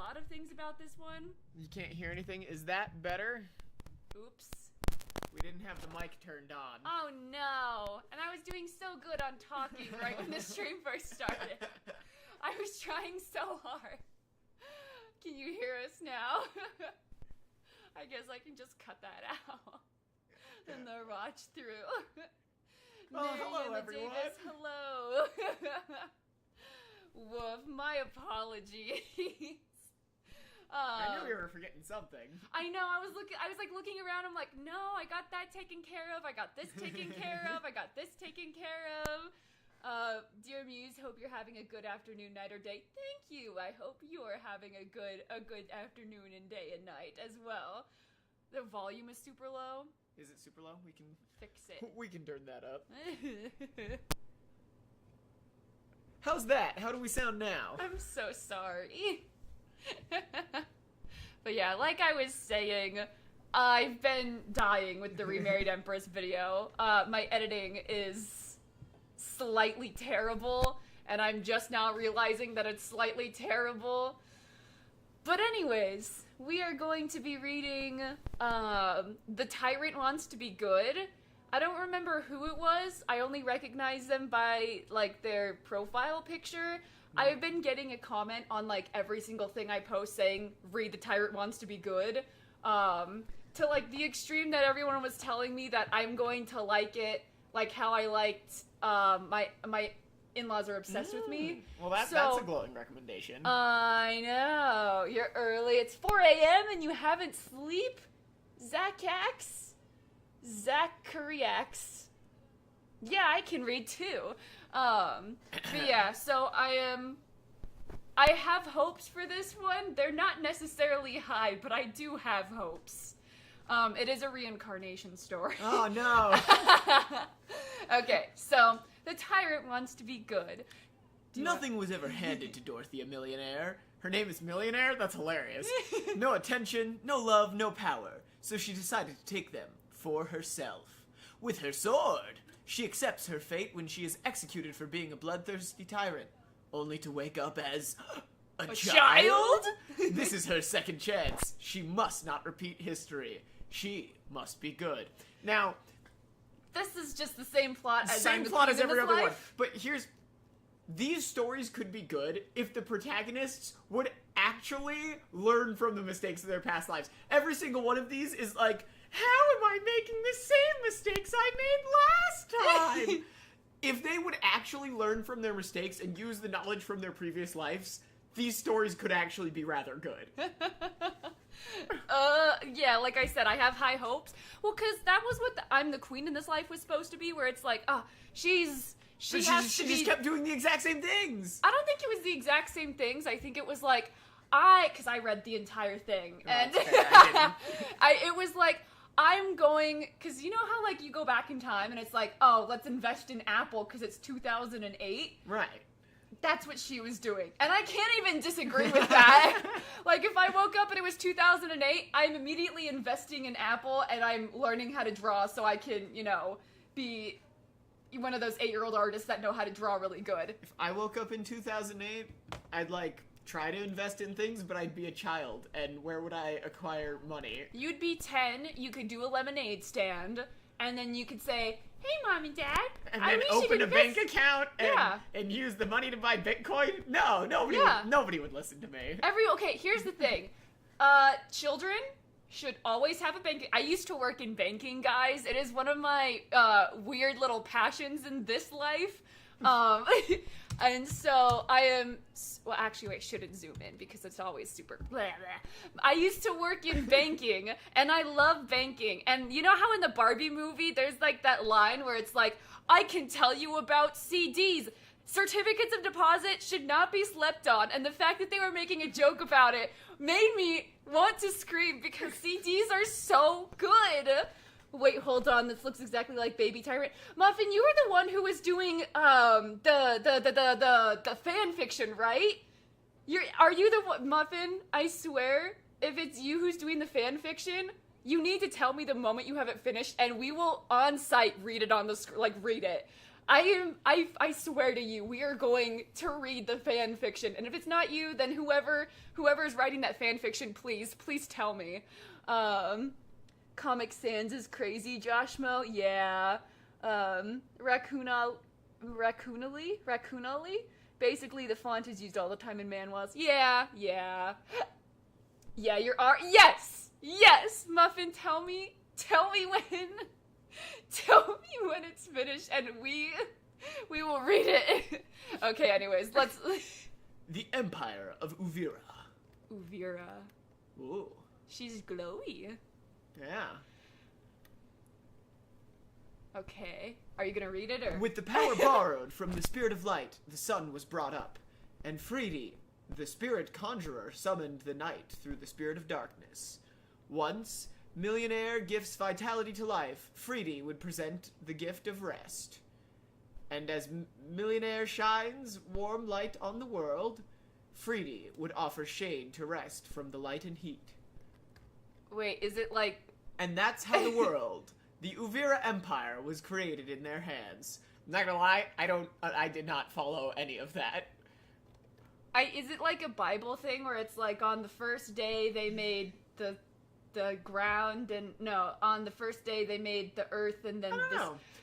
lot of things about this one. You can't hear anything. Is that better? Oops. We didn't have the mic turned on. Oh no! And I was doing so good on talking right when the stream first started. I was trying so hard. Can you hear us now? I guess I can just cut that out. And the watch through. Oh, hello everyone. Davis, hello. Woof, my apologies. I knew we were forgetting something. I know, I was looking around, I'm like, no, I got that taken care of, I got this taken care of, I got this taken care of. Dear Muse, hope you're having a good afternoon, night, or day. Thank you. I hope you are having a good afternoon and day and night as well. The volume is super low. Is it super low? We can fix it. We can turn that up. How's that? How do we sound now? I'm so sorry. But yeah, like I was saying, I've been dying with the Remarried Empress video. My editing is slightly terrible, and I'm just now realizing that it's slightly terrible. But anyways, we are going to be reading The Tyrant Wants to Be Good. I don't remember who it was. I only recognize them by, like, their profile picture. I've been getting a comment on, like, every single thing I post saying, read The Tyrant Wants to Be Good, to, like, the extreme that everyone was telling me that I'm going to like it, like how I liked, my in-laws are obsessed with me. Well, that's a glowing recommendation. I know. You're early. It's 4 a.m. and you haven't sleep? Zachariax. Yeah, I can read too. But yeah, so I have hopes for this one. They're not necessarily high, but I do have hopes. It is a reincarnation story. Oh, no. Okay, so the tyrant wants to be good. Nothing was ever handed to Dorothy, a millionaire. Her name is Millionaire? That's hilarious. No attention, no love, no power. So she decided to take them for herself. With her sword, she accepts her fate when she is executed for being a bloodthirsty tyrant, only to wake up as a child? This is her second chance. She must not repeat history. She must be good. Now, this is just the same plot as every other one. But these stories could be good if the protagonists would actually learn from the mistakes of their past lives. Every single one of these is like, how am I making the same mistakes I made last time? If they would actually learn from their mistakes and use the knowledge from their previous lives, these stories could actually be rather good. Yeah, like I said, I have high hopes. Well, because that was what I'm the queen in this life was supposed to be, where it's like, she just kept doing the exact same things. I don't think it was the exact same things. I think it was like, because I read the entire thing, and it was like, I'm going, because you know how, like, you go back in time, and it's like, let's invest in Apple, because it's 2008? Right. That's what she was doing. And I can't even disagree with that. Like, if I woke up and it was 2008, I'm immediately investing in Apple, and I'm learning how to draw so I can, be one of those 8-year-old artists that know how to draw really good. If I woke up in 2008, I'd, try to invest in things, but I'd be a child, and where would I acquire money? You'd be 10, you could do a lemonade stand, and then you could say, hey, Mom and Dad, and then open a bank account and use the money to buy Bitcoin? No, nobody would listen to me. Okay, here's the thing. Children should always have a bank. I used to work in banking, guys. It is one of my weird little passions in this life. And so I am, well, actually, wait, shouldn't zoom in because it's always super blah, blah. I used to work in banking, and I love banking. And you know how in the Barbie movie, there's like that line where it's like, I can tell you about CDs. Certificates of deposit should not be slept on. And the fact that they were making a joke about it made me want to scream because CDs are so good. Wait, hold on. This looks exactly like Baby Tyrant. Muffin, you were the one who was doing the fan fiction, right? Are you the one, Muffin? I swear, if it's you who's doing the fan fiction, you need to tell me the moment you have it finished, and we will on site read it on the read it. I swear to you, we are going to read the fan fiction, and if it's not you, then whoever's writing that fan fiction, please tell me. Comic Sans is crazy, Joshmo. Yeah. Raccoonally. Basically, the font is used all the time in manhwas. Yeah. Yeah, yes, Muffin, tell me when. Tell me when it's finished, and we will read it. Okay, anyways, let's... The Empire of Uvira. Uvira. Ooh. She's glowy. Yeah. Okay. Are you gonna read it, or...? With the power borrowed from the Spirit of Light, the sun was brought up, and Freedy, the Spirit Conjurer, summoned the night through the Spirit of Darkness. Once, Millionaire gifts vitality to life, Freedy would present the gift of rest. And as Millionaire shines warm light on the world, Freedy would offer shade to rest from the light and heat. Wait, is it like... And that's how the world, the Uvira Empire, was created in their hands. I'm not gonna lie, I did not follow any of that. Is it like a Bible thing where it's like on the first day they made the ground, and no, on the first day they made the earth, and then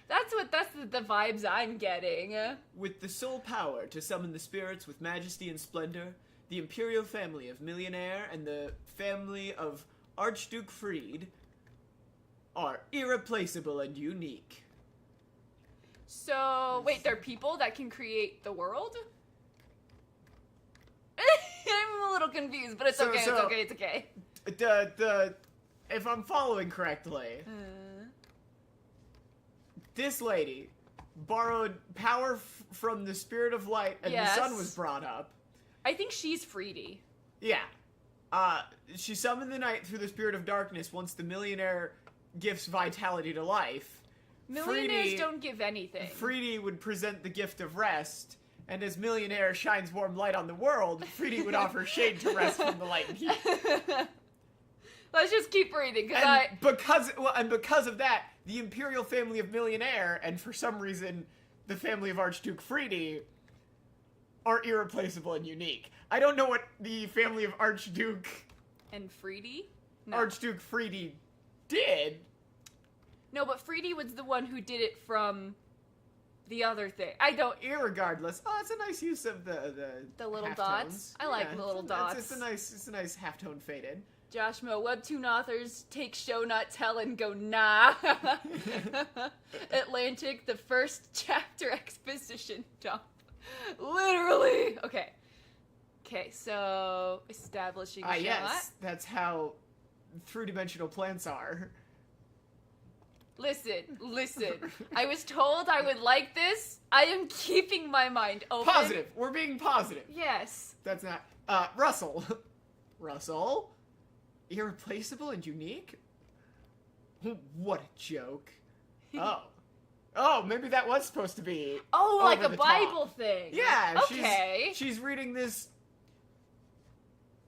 that's the vibes I'm getting. With the sole power to summon the spirits with majesty and splendor, the imperial family of Millionaire and the family of Archduke Freed are irreplaceable and unique. So, wait, they're people that can create the world? I'm a little confused, but it's okay. If I'm following correctly, this lady borrowed power from the Spirit of Light, and the sun was brought up. I think she's Freedy. Yeah. She summoned the night through the Spirit of Darkness once the Millionaire gifts vitality to life. Millionaires don't give anything. Freedy would present the gift of rest, and as Millionaire shines warm light on the world, Freedy would offer shade to rest from the light and heat. Let's just keep reading, because of that, the imperial family of Millionaire, and for some reason, the family of Archduke Freedy, are irreplaceable and unique. I don't know what the family of Archduke... And Freedy? No. Archduke Freedy did. No, but Freedy was the one who did it from the other thing. Irregardless. Oh, it's a nice use of the little half dots. Tones. I like the little dots. It's a nice halftone faded. Joshmo, Webtoon authors take show not tell and go nah. Atlantic, the first chapter exposition dump. Literally. Okay, so establishing shot. Yes, that's how three-dimensional plants are. Listen. I was told I would like this. I am keeping my mind open. Positive. We're being positive. Yes. That's not... Russell. Russell? Irreplaceable and unique? What a joke. Oh, maybe that was supposed to be like a Bible top. thing. Yeah. Okay. She's reading this...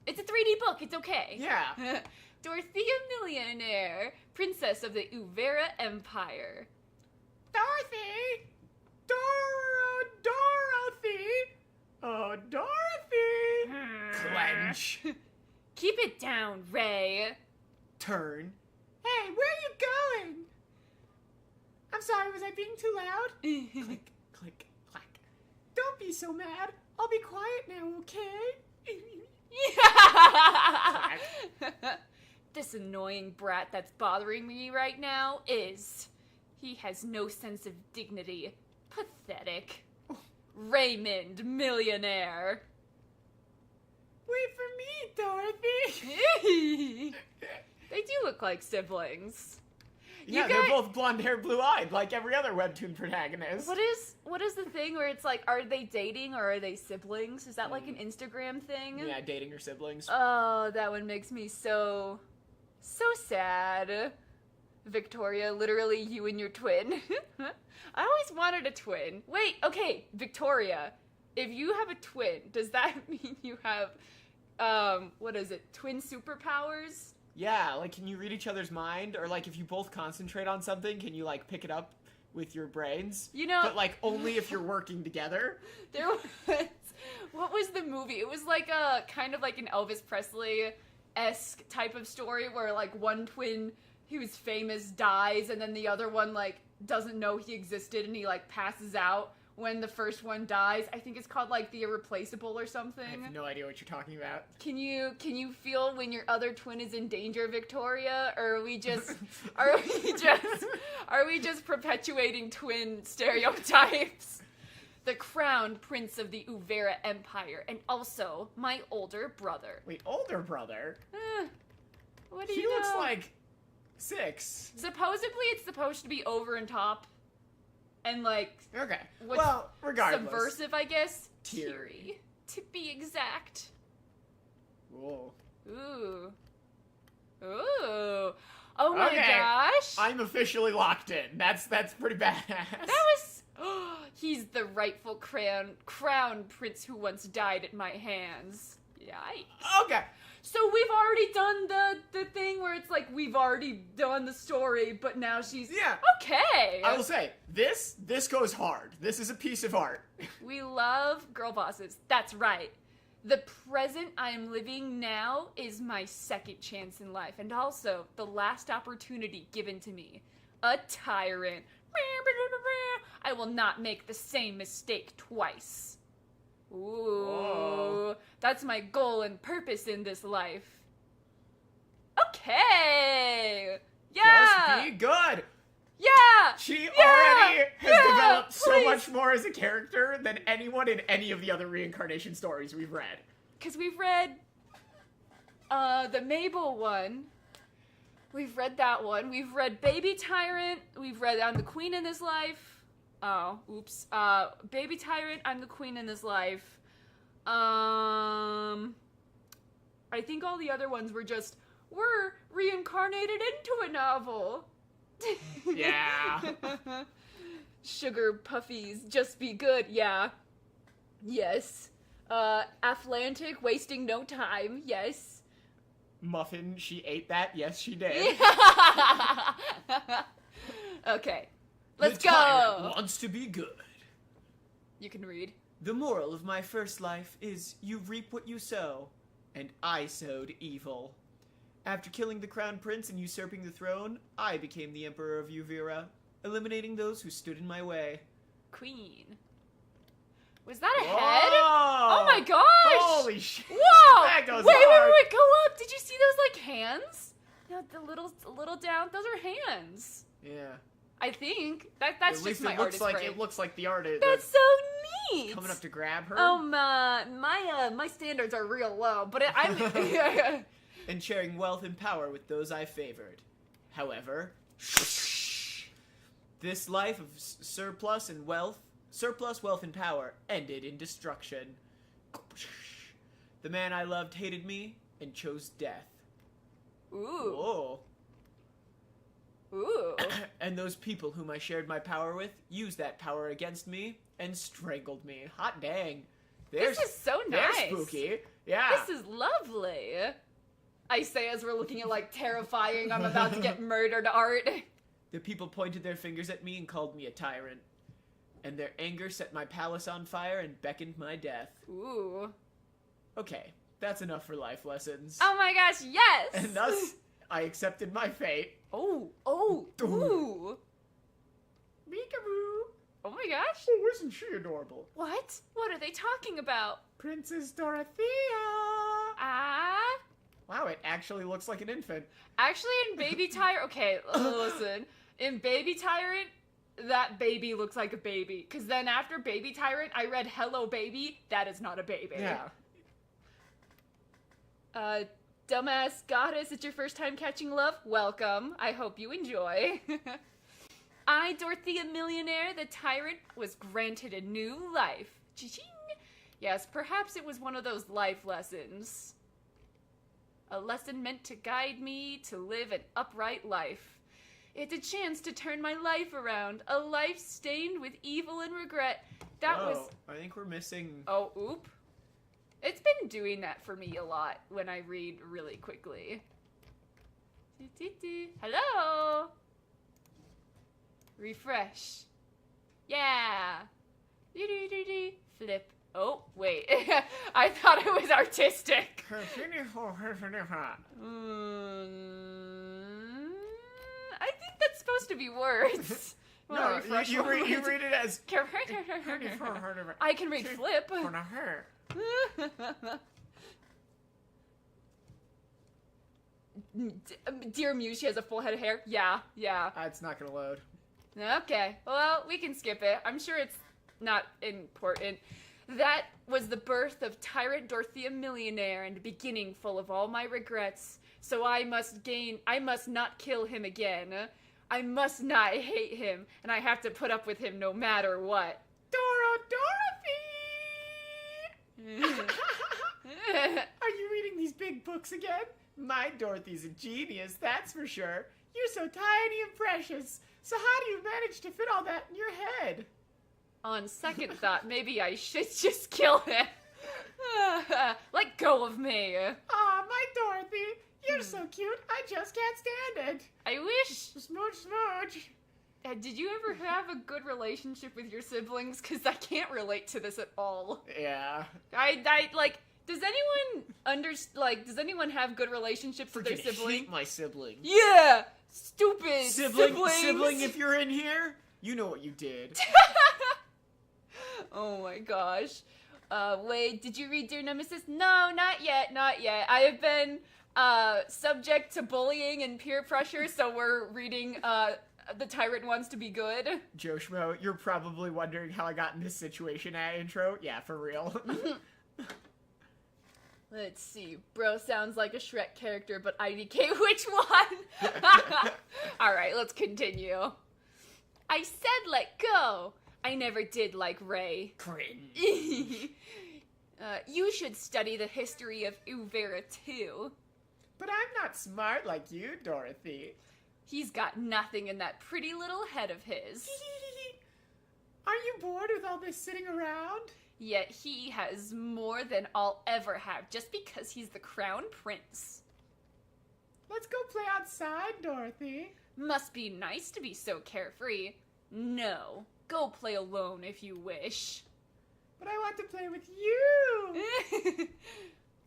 It's a 3D book. It's okay. Yeah. Dorothea Millionaire, princess of the Uvira Empire. Dorothy! Dorothy! Oh, Dorothy! Clench. Keep it down, Ray. Turn. Hey, where are you going? I'm sorry, was I being too loud? Click, click, clack. Don't be so mad. I'll be quiet now, okay? This annoying brat that's bothering me right now is... He has no sense of dignity. Pathetic. Raymond, Millionaire. Wait for me, Dorothy. They do look like siblings. Yeah, they're both blonde hair, blue eyed, like every other Webtoon protagonist. What is the thing where it's like, are they dating or are they siblings? Is that like an Instagram thing? Yeah, dating your siblings. Oh, that one makes me so sad. Victoria, literally you and your twin. I always wanted a twin. Wait, okay, Victoria, if you have a twin, does that mean you have, twin superpowers? Yeah, like, can you read each other's mind? Or, like, if you both concentrate on something, can you, like, pick it up with your brains. You know... But, like, only if you're working together. There was... What was the movie? It was like a... Kind of like an Elvis Presley-esque type of story where, like, one twin who's famous dies and then the other one, like, doesn't know he existed and he, like, passes out when the first one dies. I think it's called, like, The Irreplaceable or something. I have no idea what you're talking about. Can you feel when your other twin is in danger, Victoria? Or are we just are we just perpetuating twin stereotypes? The crowned prince of the Uvera Empire, and also my older brother. Wait, older brother? What do you He know? looks like 6. Supposedly it's supposed to be over and top. And, like... Okay. What's Well, regardless. subversive, I guess? Teary. To be exact. Whoa. Ooh. Ooh. Oh my Okay. gosh. I'm officially locked in. That's pretty badass. That was... he's the rightful crown prince who once died at my hands. Yikes. Okay. So we've already done the thing where it's like we've already done the story, but now she's... Yeah. Okay. I will say, this goes hard. This is a piece of art. We love girl bosses. That's right. The present I am living now is my second chance in life, and also the last opportunity given to me. A tyrant. I will not make the same mistake twice. Ooh. Whoa. That's my goal and purpose in this life. Okay. Yeah. Just be good. Yeah. She Yeah! already has Yeah! developed so Please! much more as a character than anyone in any of the other reincarnation stories we've read. Because we've read the Mabel one. We've read that one. We've read Baby Tyrant. We've read I'm the Queen in This Life. Oh, oops. Baby Tyrant, I'm the Queen in This Life. I think all the other ones were just, we're reincarnated into a novel. Yeah. Sugar puffies, just be good, yeah. Yes. Atlantic, wasting no time, yes. Muffin, she ate that? Yes, she did. Okay. Let's The tyrant go! wants to be good. You can read. The moral of my first life is you reap what you sow, and I sowed evil. After killing the crown prince and usurping the throne, I became the emperor of Uvira, eliminating those who stood in my way. Queen. Was that a Whoa! head? Oh my gosh! Holy shit! Whoa! That goes wait, hard. wait, go up! Did you see those like hands? No, the little down. Those are hands. Yeah. I think that's At just least my it looks artist like brain. it looks like the artist That's so neat. coming up to grab her. Oh my standards are real low, but I'm And sharing wealth and power with those I favored. However, this life of surplus, wealth, and power ended in destruction. The man I loved hated me and chose death. Ooh. Whoa. Ooh. And those people whom I shared my power with used that power against me and strangled me. Hot dang. This is so They're nice. spooky. Yeah. This is lovely. I say as we're looking at like terrifying, I'm about to get murdered art. The people pointed their fingers at me and called me a tyrant. And their anger set my palace on fire and beckoned my death. Ooh. Okay, that's enough for life lessons. Oh my gosh, yes! And thus, I accepted my fate. Oh, ooh. Peekaboo. Oh my gosh. Oh, isn't she adorable? What? What are they talking about? Princess Dorothea. Ah? Wow, it actually looks like an infant. Actually, in Baby Tyrant, okay, listen. In Baby Tyrant, that baby looks like a baby. Because then after Baby Tyrant, I read Hello Baby. That is not a baby. Yeah. Dumbass goddess, it's your first time catching love? Welcome. I hope you enjoy. I, Dorothea Millionaire, the tyrant, was granted a new life. Cha-ching. Yes, perhaps it was one of those life lessons. A lesson meant to guide me to live an upright life. It's a chance to turn my life around. A life stained with evil and regret. That was... I think we're missing... Oh, oop. It's been doing that for me a lot when I read really quickly. Hello? Refresh. Yeah. Flip. Oh, wait. I thought it was artistic. I think that's supposed to be words. No, you read it as... I can read flip. Dear Muse, she has a full head of hair. Yeah. It's not gonna load. Okay, well, we can skip it. I'm sure it's not important. That was the birth of Tyrant Dorothea Millionaire and a beginning full of all my regrets. So I must not kill him again. I must not hate him, and I have to put up with him no matter what. Dorothy! Are you reading these big books again? My Dorothy's a genius, that's for sure. You're so tiny and precious. So how do you manage to fit all that in your head? On second thought, maybe I should just kill him. Let go of me. Aw, my Dorothy. You're so cute, I just can't stand it. I wish. Smooch, smooch. Did you ever have a good relationship with your siblings? Because I can't relate to this at all. Yeah. Does anyone have good relationships with their sibling? Hate my sibling. Yeah! Stupid sibling, if you're in here, you know what you did. Oh my gosh. Wait, did you read Dear Nemesis? No, not yet. I have been, subject to bullying and peer pressure, so we're reading, The Tyrant Wants to Be Good. Joshmo, you're probably wondering how I got in this situation at intro. Yeah, for real. Let's see. Bro sounds like a Shrek character, but IDK, which one? Alright, let's continue. I said let go. I never did like Ray. Cringe. You should study the history of Uvera too. But I'm not smart like you, Dorothy. He's got nothing in that pretty little head of his. Aren't you bored with all this sitting around? Yet he has more than I'll ever have just because he's the crown prince. Let's go play outside, Dorothy. Must be nice to be so carefree. No, go play alone if you wish. But I want to play with you.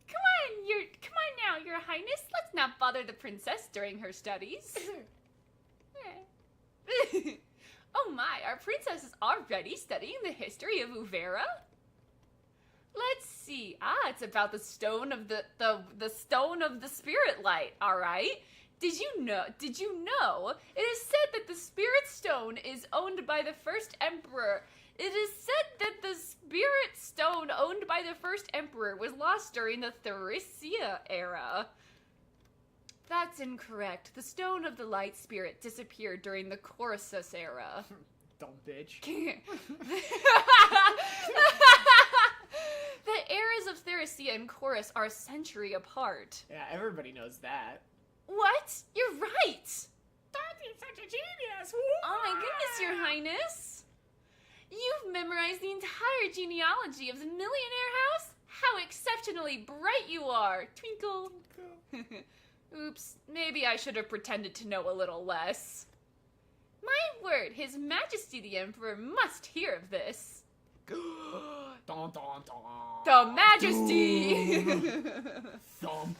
Come on now, Your Highness. Let's not bother the princess during her studies. Oh my, our princess is already studying the history of Uvera? Let's see. It's about the stone of the stone of the spirit light, all right? Did you know? It is said that the spirit stone is owned by the first emperor. It is said that the spirit stone owned by the first emperor was lost during the Thyresia era. That's incorrect. The stone of the light spirit disappeared during the Chorus era. Dumb bitch. The eras of Thyresia and Chorus are a century apart. Yeah, everybody knows that. What? You're right! Dorothy's such a genius! Oh my goodness, Your Highness! You've memorized the entire genealogy of the millionaire house? How exceptionally bright you are! Twinkle. Oops, maybe I should have pretended to know a little less. My word, His Majesty the Emperor must hear of this. Dun, dun, dun. The Majesty! Thump.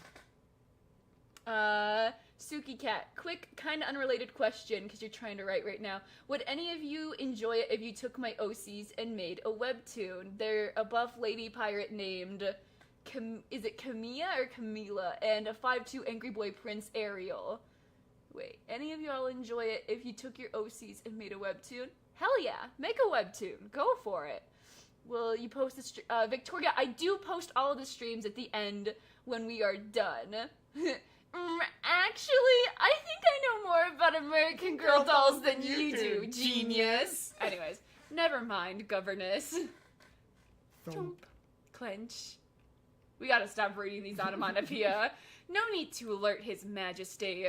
Suki Cat, quick, kind of unrelated question, because you're trying to write right now. Would any of you enjoy it if you took my OCs and made a webtoon? They're a buff lady pirate named, is it Camilla or Camila? And a 5'2" Angry Boy Prince Ariel. Wait, any of y'all enjoy it if you took your OCs and made a webtoon? Hell yeah, make a webtoon, go for it. Will you post the Victoria, I do post all of the streams at the end when we are done. Actually, I think I know more about American Girl dolls than you do, genius. Anyways, never mind, governess. Thump. Clench. We gotta stop reading these onomatopoeia. No need to alert His Majesty.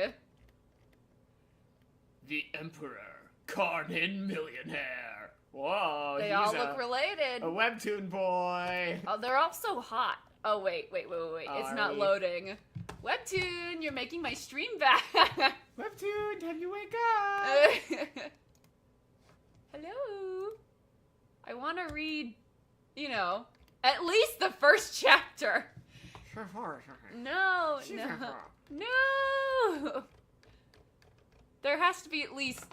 The Emperor, Carnin Millionaire. Whoa, they all look related. A webtoon boy. Oh, they're all so hot. Oh, wait. It's not loading. Webtoon, you're making my stream back. Webtoon, time you wake up. want to read, at least the first chapter. No. There has to be at least,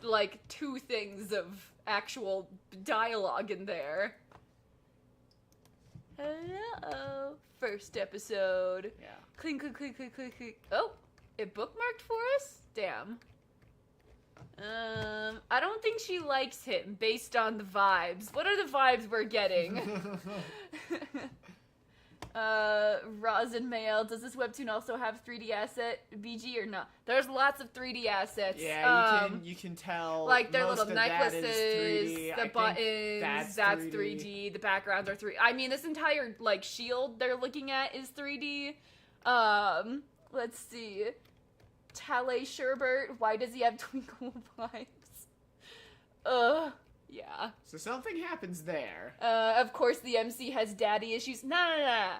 2 things of actual dialogue in there. Hello. First episode. Yeah. Clink, clink, clink, clink, clink, clink. Oh, it bookmarked for us? Damn. I don't think she likes him based on the vibes. What are the vibes we're getting? Rosin Mail, does this webtoon also have 3D asset BG or not? There's lots of 3D assets. Yeah, you can tell. Like their most little of that is necklaces, 3D. the buttons, that's 3D. The backgrounds are 3D. I mean, this entire shield they're looking at is 3D. Let's see. Tale Sherbert, why does he have twinkle vibes? Yeah. So something happens there. Of course the MC has daddy issues. No.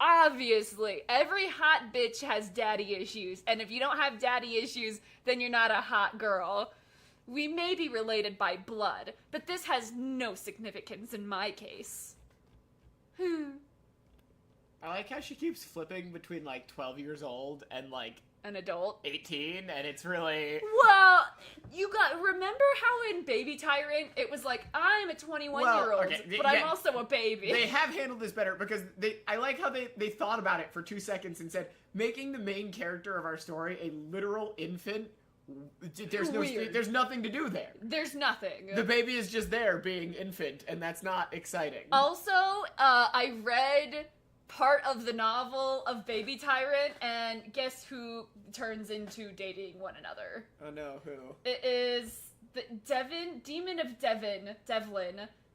Obviously, every hot bitch has daddy issues, and if you don't have daddy issues, then you're not a hot girl. We may be related by blood, but this has no significance in my case. I like how she keeps flipping between 12 years old and An adult. 18, and it's really... Well, remember how in Baby Tyrant, it was I'm a 21-year-old, but I'm also a baby. They have handled this better, because I like how they thought about it for 2 seconds and said, making the main character of our story a literal infant, there's nothing to do there. There's nothing. The baby is just there being infant, and that's not exciting. Also, I read part of the novel of Baby Tyrant, and guess who turns into dating one another? Oh no, who? It is the Demon of Devlin,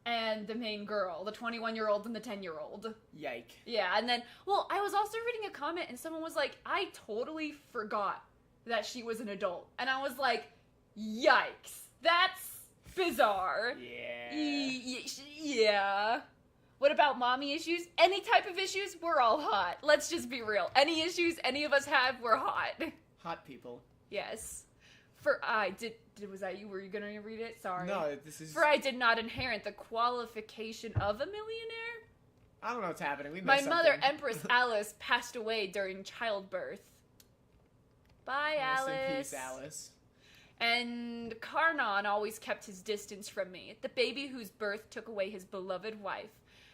and the main girl, the 21-year-old and the 10-year-old. Yike. Yeah, and then, I was also reading a comment, and someone was like, I totally forgot that she was an adult. And I was like, yikes. That's bizarre. Yeah. Yeah. What about mommy issues? Any type of issues, we're all hot. Let's just be real. Any issues any of us have, we're hot. Hot people. Yes. Was that you? Were you gonna read it? Sorry. No, this is... For I did not inherit the qualification of a millionaire. I don't know what's happening. We My missed mother, something. Empress Alice, passed away during childbirth. Bye, Rest Alice. in peace, Alice. And Karnan always kept his distance from me, the baby whose birth took away his beloved wife.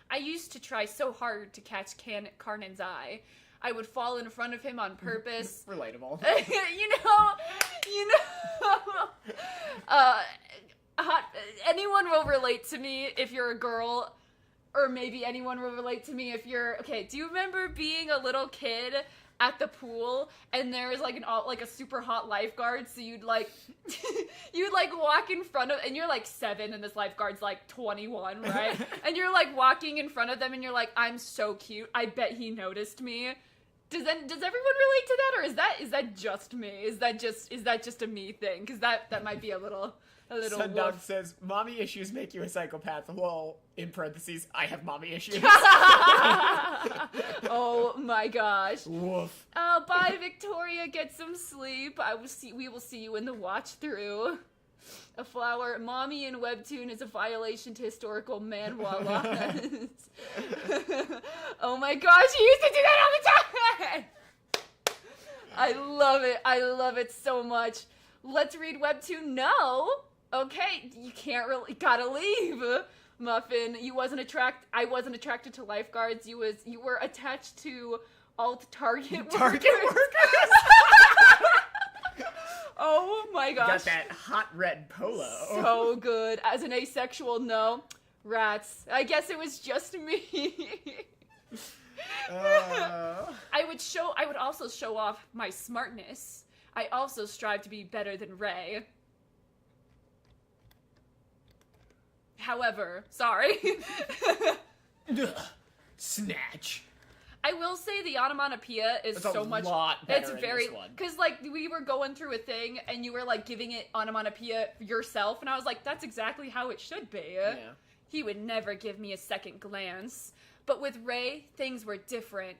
I used to try so hard to catch Karnan's eye. I would fall in front of him on purpose. Relatable. Anyone will relate to me if you're a girl, or maybe anyone will relate to me if you're... Okay, do you remember being a little kid at the pool, and there was a super hot lifeguard, so you'd walk in front of, and you're 7, and this lifeguard's 21, right? And you're walking in front of them, and you're I'm so cute. I bet he noticed me. Does everyone relate to that, or is that just me? Is that just a me thing? Because that might be a little Sundog says, mommy issues make you a psychopath. Well, in parentheses, I have mommy issues. Oh my gosh. Woof. Bye, Victoria. Get some sleep. We will see you in the watch through. A flower. Mommy in Webtoon is a violation to historical manhwa laws. Oh my gosh, he used to do that all the time! I love it. I love it so much. Let's read Webtoon. No. Okay, you can't really, gotta leave. Muffin, I wasn't attracted to lifeguards. You were attached to alt target workers. Oh my gosh. Got that hot red polo. So good. As an asexual, no. Rats. I guess it was just me. I would also show off my smartness. I also strive to be better than Ray. However, sorry. Snatch. I will say the onomatopoeia is It's so a much. lot better It's in very this one. because we were going through a thing and you were giving it onomatopoeia yourself, and I was like, that's exactly how it should be. Yeah. He would never give me a second glance. But with Ray, things were different.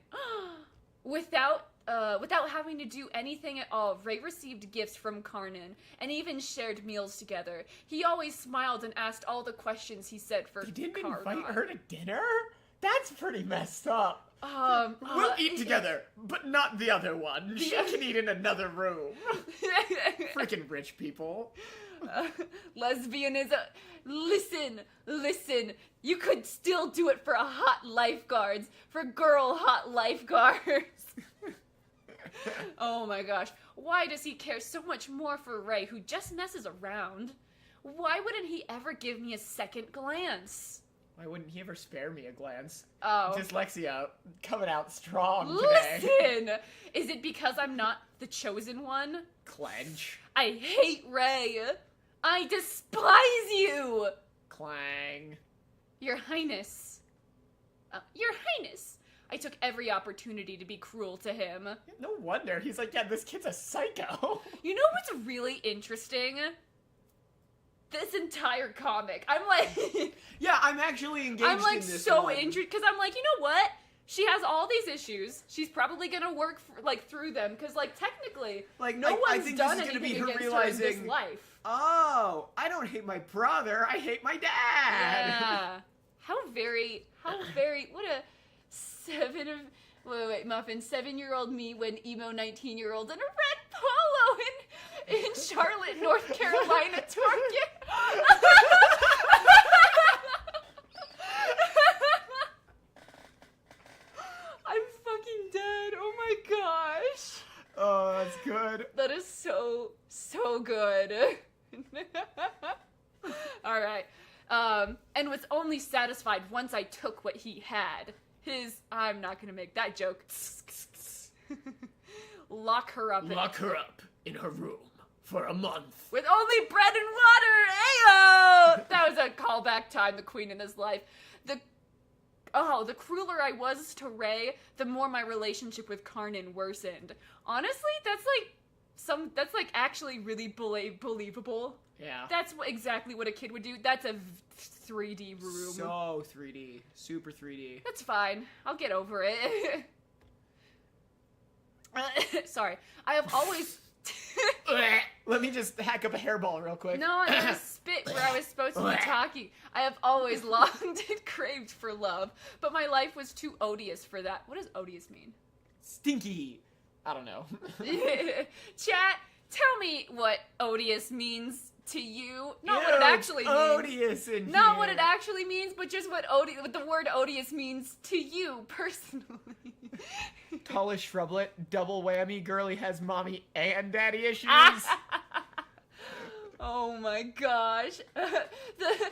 Without having to do anything at all, Ray received gifts from Karnan and even shared meals together. He always smiled and asked all the questions he said for He didn't Karnan. invite her to dinner? That's pretty messed up. We'll eat together, but not the other one. She can eat in another room. Freaking rich people. Lesbianism. Listen. You could still do it for a hot lifeguards, for girl hot lifeguards. Oh my gosh. Why does he care so much more for Ray, who just messes around? Why wouldn't he ever give me a second glance? Why wouldn't he ever spare me a glance? Oh. Dyslexia coming out strong today. Listen! Is it because I'm not the chosen one? Clench. I hate Ray. I despise you! Clang. Your Highness. Your Highness. I took every opportunity to be cruel to him. No wonder. He's like, yeah, this kid's a psycho. You know what's really interesting? This entire comic. I'm like... Yeah, I'm actually engaged I'm like in this so one. interested, because I'm like, you know what? She has all these issues. She's probably gonna work through them, because technically, no I one's think done this is gonna anything be her against realizing, her in this life. Oh, I don't hate my brother. I hate my dad. Yeah. How very, what a 7-year-old me when emo 19-year-old in a red polo in Charlotte, North Carolina Target. I'm fucking dead. Oh my gosh. Oh, that's good. That is so good. All right. And was only satisfied once I took what he had. I'm not gonna make that joke. Lock her up. Lock her up in her room for a month. With only bread and water. Ayo! That was a callback time, the queen in his life. The crueler I was to Ray, the more my relationship with Karnan worsened. Honestly, that's actually really believable. Yeah. That's exactly what a kid would do. That's a 3D room. So 3D. Super 3D. That's fine. I'll get over it. Sorry. I have always... Let me just hack up a hairball real quick. No, I had to spit where I was supposed to be talking. I have always longed and craved for love, but my life was too odious for that. What does odious mean? Stinky. I don't know. Chat, tell me what odious means to you. Not Ew, what it actually means. Odious in Not here. what it actually means, but just what the word odious means to you personally. Tallish shrublet, double whammy, girly has mommy and daddy issues. Oh my gosh. The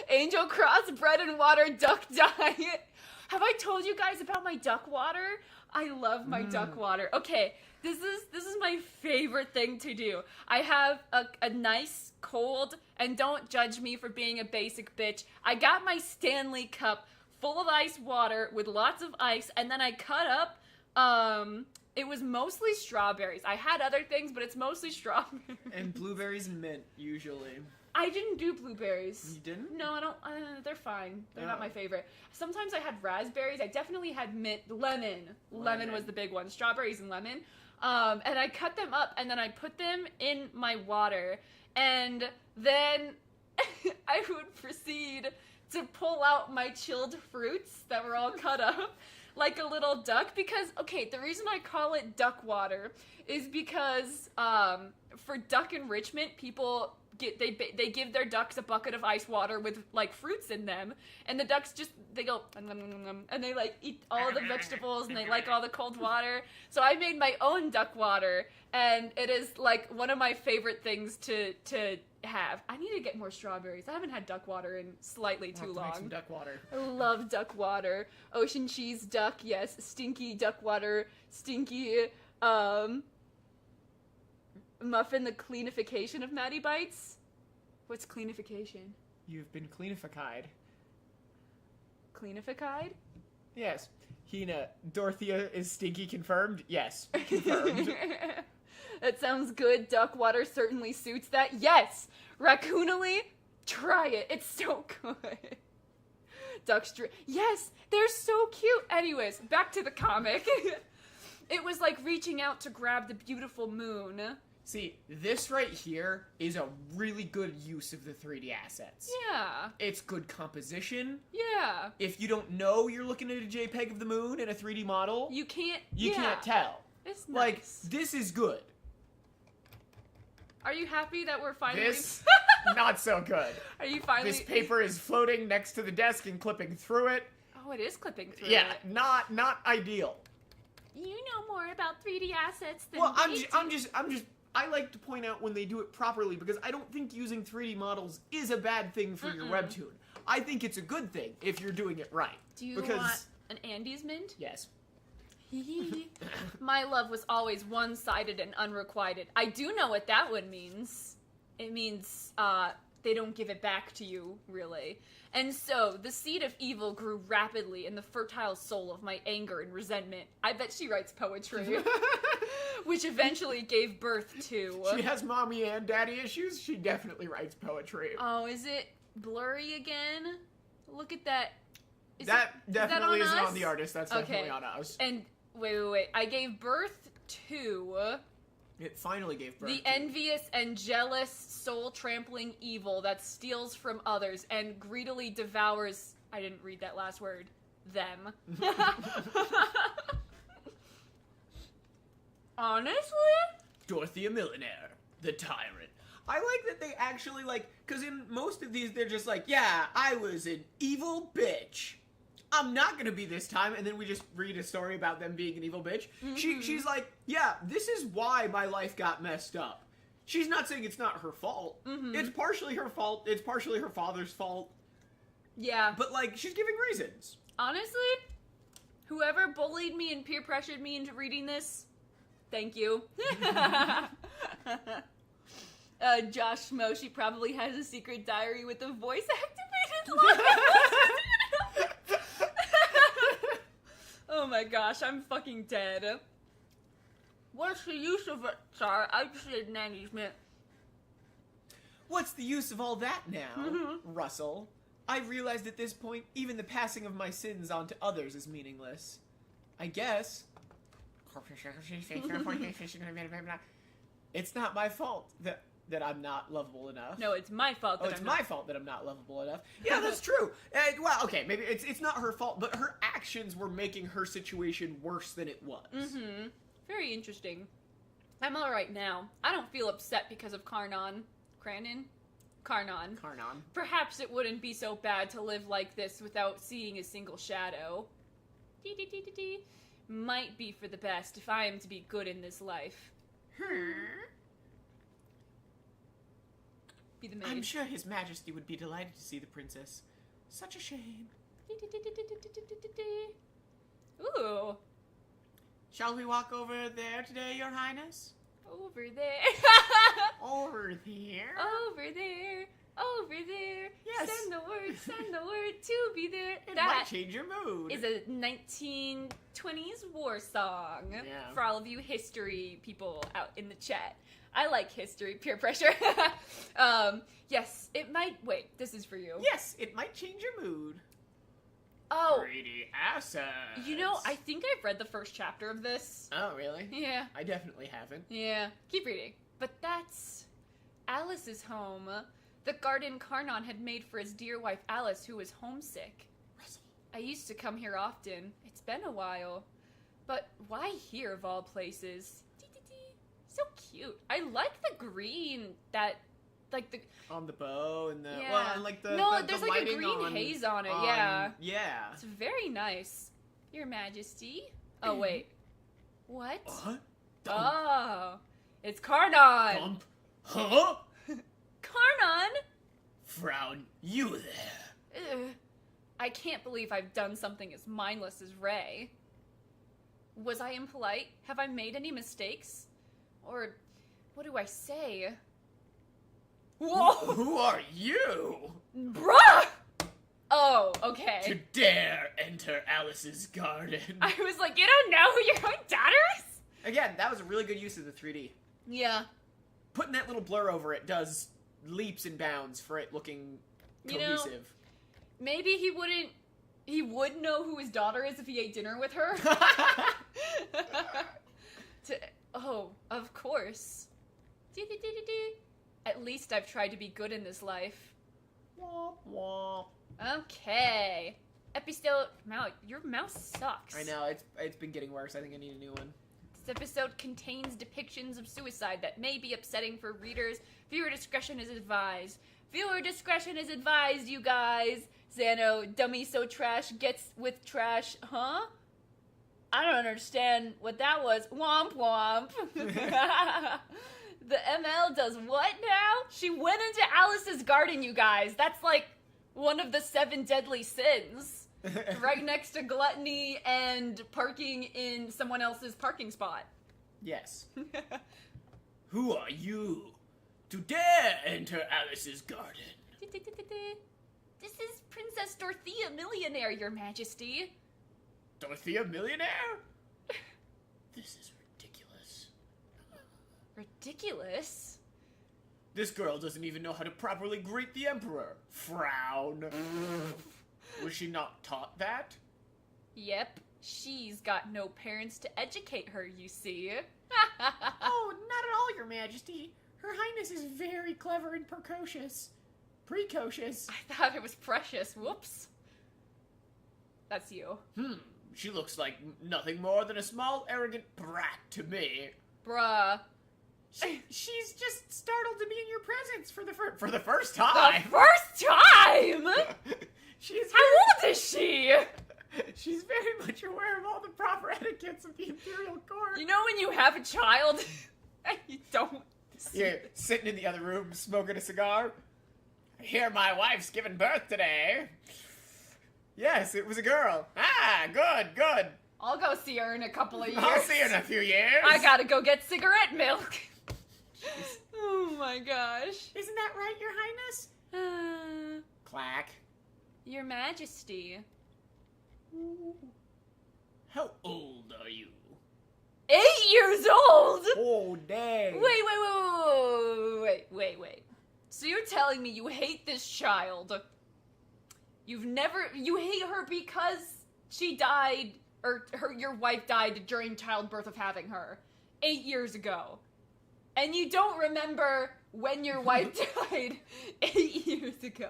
Angel Cross bread and water duck diet. Have I told you guys about my duck water? I love my duck water. Okay, this is my favorite thing to do. I have a nice cold, and don't judge me for being a basic bitch. I got my Stanley cup full of ice water with lots of ice, and then I cut up, it was mostly strawberries. I had other things, but it's mostly strawberries. And blueberries and mint, usually. I didn't do blueberries. You didn't? No, I don't. They're fine. They're not Oh. my favorite. Sometimes I had raspberries. I definitely had mint. Lemon. Lemon was the big one. Strawberries and lemon. And I cut them up, and then I put them in my water. And then I would proceed to pull out my chilled fruits that were all cut up like a little duck. Because, okay, the reason I call it duck water is because for duck enrichment, people... They give their ducks a bucket of ice water with fruits in them, and the ducks they go and they eat all the vegetables, and they like all the cold water. So I made my own duck water, and it is one of my favorite things to have. I need to get more strawberries. I haven't had duck water in slightly too long. Make some duck water. I love duck water. Ocean cheese duck, yes. Stinky duck water. Stinky Muffin, the cleanification of Maddie Bites? What's cleanification? You've been cleanified. Cleanified? Yes. Hina, Dorothea is stinky confirmed? Yes. Confirmed. That sounds good. Duck water certainly suits that. Yes! Raccoonily, try it. It's so good. Yes, they're so cute. Anyways, back to the comic. It was like reaching out to grab the beautiful moon. See, this right here is a really good use of the 3D assets. Yeah. It's good composition. Yeah. If you don't know you're looking at a JPEG of the moon in a 3D model, You can't tell. It's nice. Like, this is good. Are you happy that we're finally... This, not so good. Are you finally... This paper is floating next to the desk and clipping through it. Oh, it is clipping through Yeah, it. not ideal. You know more about 3D assets than Well, we I'm just I like to point out when they do it properly because I don't think using 3D models is a bad thing for your webtoon. I think it's a good thing if you're doing it right. Do you because, want an Andes mint? Yes. My love was always one-sided and unrequited. I do know what that one means. It means, they don't give it back to you, really. And so, the seed of evil grew rapidly in the fertile soul of my anger and resentment. I bet she writes poetry. Which eventually gave birth to... She has mommy and daddy issues. She definitely writes poetry. Oh, is it blurry again? Look at that. That definitely isn't on the artist. That's definitely on us. And, wait. I gave birth to... It finally gave birth the envious and jealous, soul-trampling evil that steals from others and greedily devours... I didn't read that last word. Them. Honestly? Dorothea Millionaire, the Tyrant. I like that they actually, like, because in most of these, they're just like, yeah, I was an evil bitch. I'm not gonna be this time, and then we just read a story about them being an evil bitch. She's like, yeah, this is why my life got messed up. She's not saying it's not her fault. It's partially her fault. It's partially her father's fault. Yeah. But, like, she's giving reasons. Honestly, whoever bullied me and peer pressured me into reading this, thank you. Josh Moshi probably has a secret diary with a voice activated line. Oh my gosh, I'm fucking dead. What's the use of it? Sorry, I just said nanny's mint. What's the use of all that now, Russell? I realized at this point, even the passing of my sins onto others is meaningless. I guess. It's not my fault that I'm not lovable enough. No, it's my fault that it's my fault that I'm not lovable enough. Yeah, that's true. Well, okay, maybe it's not her fault, but her actions were making her situation worse than it was. Very interesting. I'm alright now. I don't feel upset because of Karnon. Karnon. Perhaps it wouldn't be so bad to live like this without seeing a single shadow. Might be for the best if I am to be good in this life. Be the maid. I'm sure His Majesty would be delighted to see the princess. Such a shame. Ooh. Shall we walk over there today, Your Highness? Over there. Over there? Over there. Over there. Yes. Send the word to be there. It That might change your mood. is a 1920s war song. Yeah. For all of you history people out in the chat. I like history, peer pressure. Yes, it might... Wait, this is for you. Yes, it might change your mood. Oh. 3D assets. You know, I think I've read the first chapter of this. Oh, really? Yeah. I definitely haven't. Yeah. Keep reading. But that's Alice's home. The garden Karnon had made for his dear wife Alice, who was homesick. Russell. I used to come here often. It's been a while. But why here of all places? So cute. I like the green that, like the... On the bow and the... Yeah. Well, and like the No, the there's like a lighting green haze on it, yeah. Yeah. It's very nice. Your Majesty. Oh, wait. What? Oh. It's Karnon. Bump. Huh? Karnon? Frown, you there. Ugh. I can't believe I've done something as mindless as Ray. Was I impolite? Have I made any mistakes? Or, what do I say? Whoa! Who are you? Bruh! Oh, okay. To dare enter Alice's garden. I was like, you don't know who your own daughter is? Again, that was a really good use of the 3D. Yeah. Putting that little blur over it does leaps and bounds for it looking cohesive. You know, maybe he would know who his daughter is if he ate dinner with her. Oh, of course. At least I've tried to be good in this life. Womp womp. Okay. Episode... your mouse sucks. I know, it's been getting worse. I think I need a new one. This episode contains depictions of suicide that may be upsetting for readers. Viewer discretion is advised. Viewer discretion is advised, you guys. Xano, dummy so trash gets with trash. Huh? I don't understand what that was. Womp womp. The ML does what now? She went into Alice's garden, you guys. That's like one of the 7 deadly sins. Right next to gluttony and parking in someone else's parking spot. Yes. Who are you to dare enter Alice's garden? This is Princess Dorothea Millionaire, Your Majesty. Dorothea Millionaire? This is ridiculous. Ridiculous? This girl doesn't even know how to properly greet the Emperor. Frown. Was she not taught that? Yep, she's got no parents to educate her, you see. Oh, not at all, Your Majesty. Her Highness is very clever and precocious. Precocious. I thought it was precious. Whoops. That's you. She looks like nothing more than a small, arrogant brat to me. Bruh. She's just startled to be in your presence for the first time. The first time? How old is she? She's very much aware of all the proper etiquettes of the Imperial Court. You know when you have a child and you don't... You're sitting in the other room smoking a cigar. I hear my wife's giving birth today. Yes, it was a girl. Ah, good. I'll go see her in a couple of years. I'll see her in a few years. I gotta go get cigarette milk. Oh my gosh. Isn't that right, Your Highness? Clack. Your Majesty. How old are you? 8 years old? Oh, dang. Wait. So you're telling me you hate this child? You hate her because she died, or your wife died during childbirth of having her 8 years ago. And you don't remember when your wife died 8 years ago.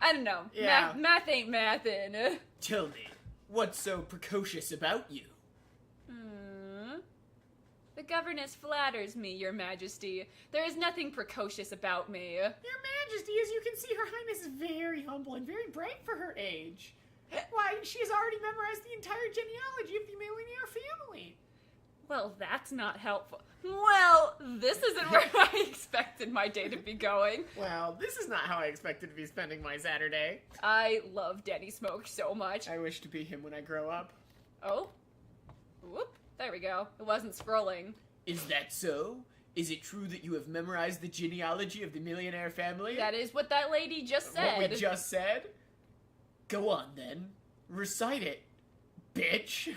I don't know. Yeah. Math ain't mathin'. Tell me, what's so precocious about you? The governess flatters me, Your Majesty. There is nothing precocious about me. Your Majesty, as you can see, Her Highness is very humble and very bright for her age. Why, she has already memorized the entire genealogy of the Millionaire family. Well, that's not helpful. Well, this isn't where I expected my day to be going. Well, this is not how I expected to be spending my Saturday. I love Denny Smoke so much. I wish to be him when I grow up. Oh? Whoop. There we go. It wasn't scrolling. Is that so? Is it true that you have memorized the genealogy of the Millionaire family? That is what that lady just said. What we just said? Go on, then. Recite it, bitch.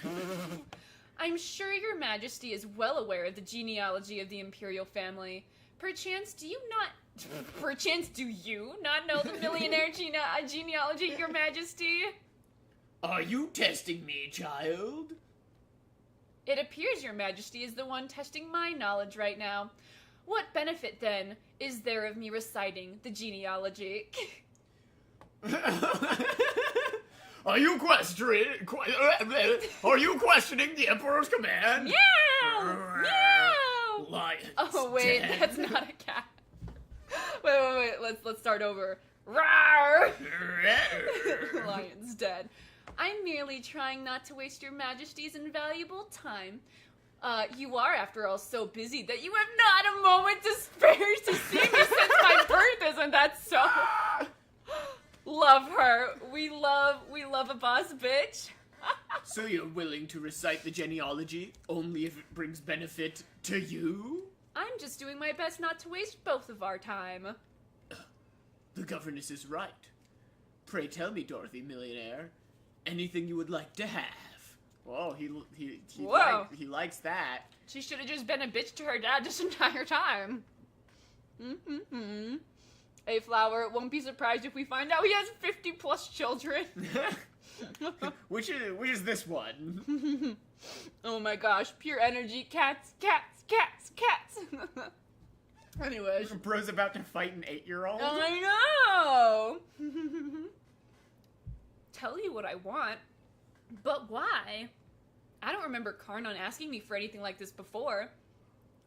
I'm sure Your Majesty is well aware of the genealogy of the Imperial family. Perchance do you not know the Millionaire genealogy, Your Majesty? Are you testing me, child? It appears Your Majesty is the one testing my knowledge right now. What benefit, then, is there of me reciting the genealogy? Are you questioning the Emperor's command? Meow! Meow! Lion. Oh wait, that's not a cat. Wait. Let's start over. Rawr! Lion's dead. I'm merely trying not to waste Your Majesty's invaluable time. You are, after all, so busy that you have not a moment to spare to see me since my birth. Isn't that so? Love her. We love a boss bitch. So you're willing to recite the genealogy only if it brings benefit to you? I'm just doing my best not to waste both of our time. The governess is right. Pray tell me, Dorothy Millionaire, anything you would like to have. Whoa, he likes that. She should have just been a bitch to her dad this entire time. Mm-hmm. Hey, Flower, won't be surprised if we find out he has 50 plus children. Which is this one? Oh my gosh, pure energy, cats. Anyways. Bro's about to fight an 8-year-old. I know! Tell you what I want, but why? I don't remember Karnon asking me for anything like this before.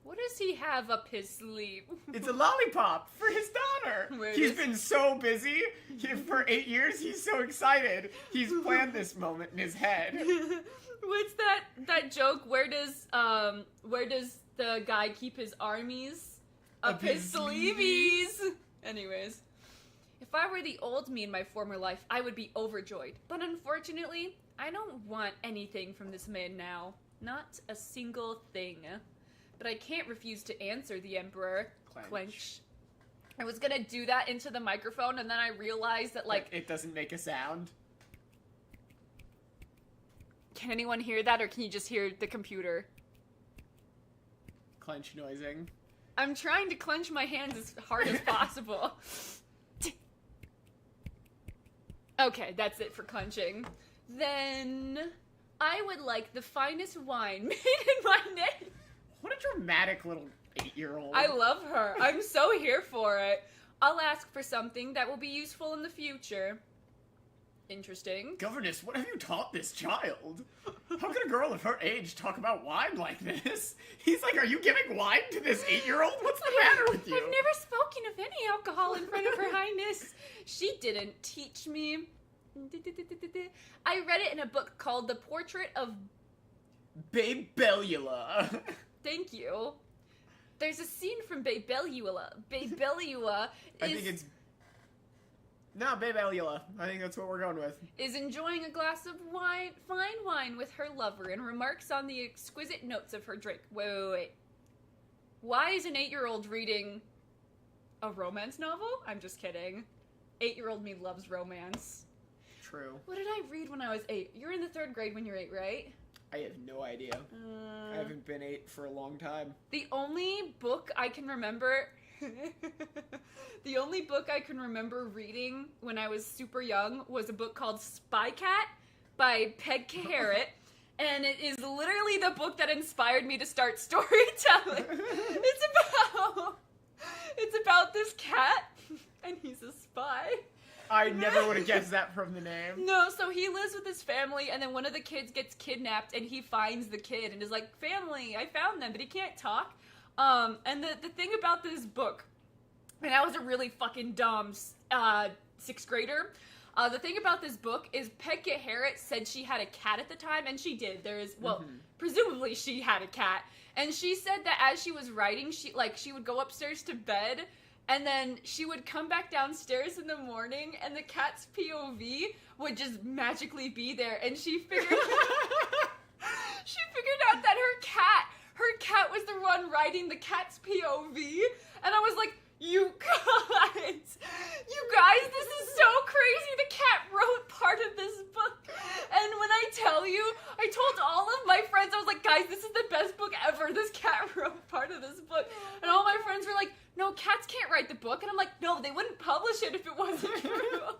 What does he have up his sleeve? It's a lollipop for his daughter. He's been so busy. For 8 years, he's so excited. He's planned this moment in his head. What's that joke? Where does the guy keep his armies? Up his sleeveys. Anyways, if I were the old me in my former life, I would be overjoyed. But unfortunately, I don't want anything from this man now. Not a single thing. But I can't refuse to answer the Emperor. Clench. I was gonna do that into the microphone, and then I realized that, like... It doesn't make a sound. Can anyone hear that, or can you just hear the computer? Clench noising. I'm trying to clench my hands as hard as possible. Okay, that's it for clenching. Then... I would like the finest wine made in my name. What a dramatic little 8-year-old. I love her. I'm so here for it. I'll ask for something that will be useful in the future. Interesting. Governess, what have you taught this child? How can a girl of her age talk about wine like this? He's like, are you giving wine to this 8-year-old? What's the matter with you? I've never spoken of any alcohol in front of her highness. She didn't teach me. I read it in a book called The Portrait of Babelula. Thank you. There's a scene from Babelula. Babelula I think it's... No, Babelula. I think that's what we're going with. Is enjoying a glass of wine, fine wine with her lover and remarks on the exquisite notes of her drink. Wait. Why is an 8-year-old reading a romance novel? I'm just kidding. 8-year-old me loves romance. True. What did I read when I was 8? You're in the 3rd grade when you're 8, right? I have no idea. I haven't been 8 for a long time. The only book I can remember... The only book I can remember reading when I was super young was a book called Spy Cat by Peg Caharet. And it is literally the book that inspired me to start storytelling. It's about this cat, and he's a spy. I never would have guessed that from the name. No, so he lives with his family, and then one of the kids gets kidnapped, and he finds the kid, and is like, family, I found them, but he can't talk. And the thing about this book, and I was a really fucking dumb 6th grader, the thing about this book is Peg Caharet said she had a cat at the time, and she did. Presumably she had a cat. And she said that as she was writing, she would go upstairs to bed, and then she would come back downstairs in the morning, and the cat's POV would just magically be there, and she figured out that her cat was the one writing the cat's POV, and I was like, you guys, this is so crazy. The cat wrote part of this book. And when I tell you, I told all of my friends, I was like, guys, this is the best book ever. This cat wrote part of this book. And all my friends were like, no, cats can't write the book. And I'm like, no, they wouldn't publish it if it wasn't true.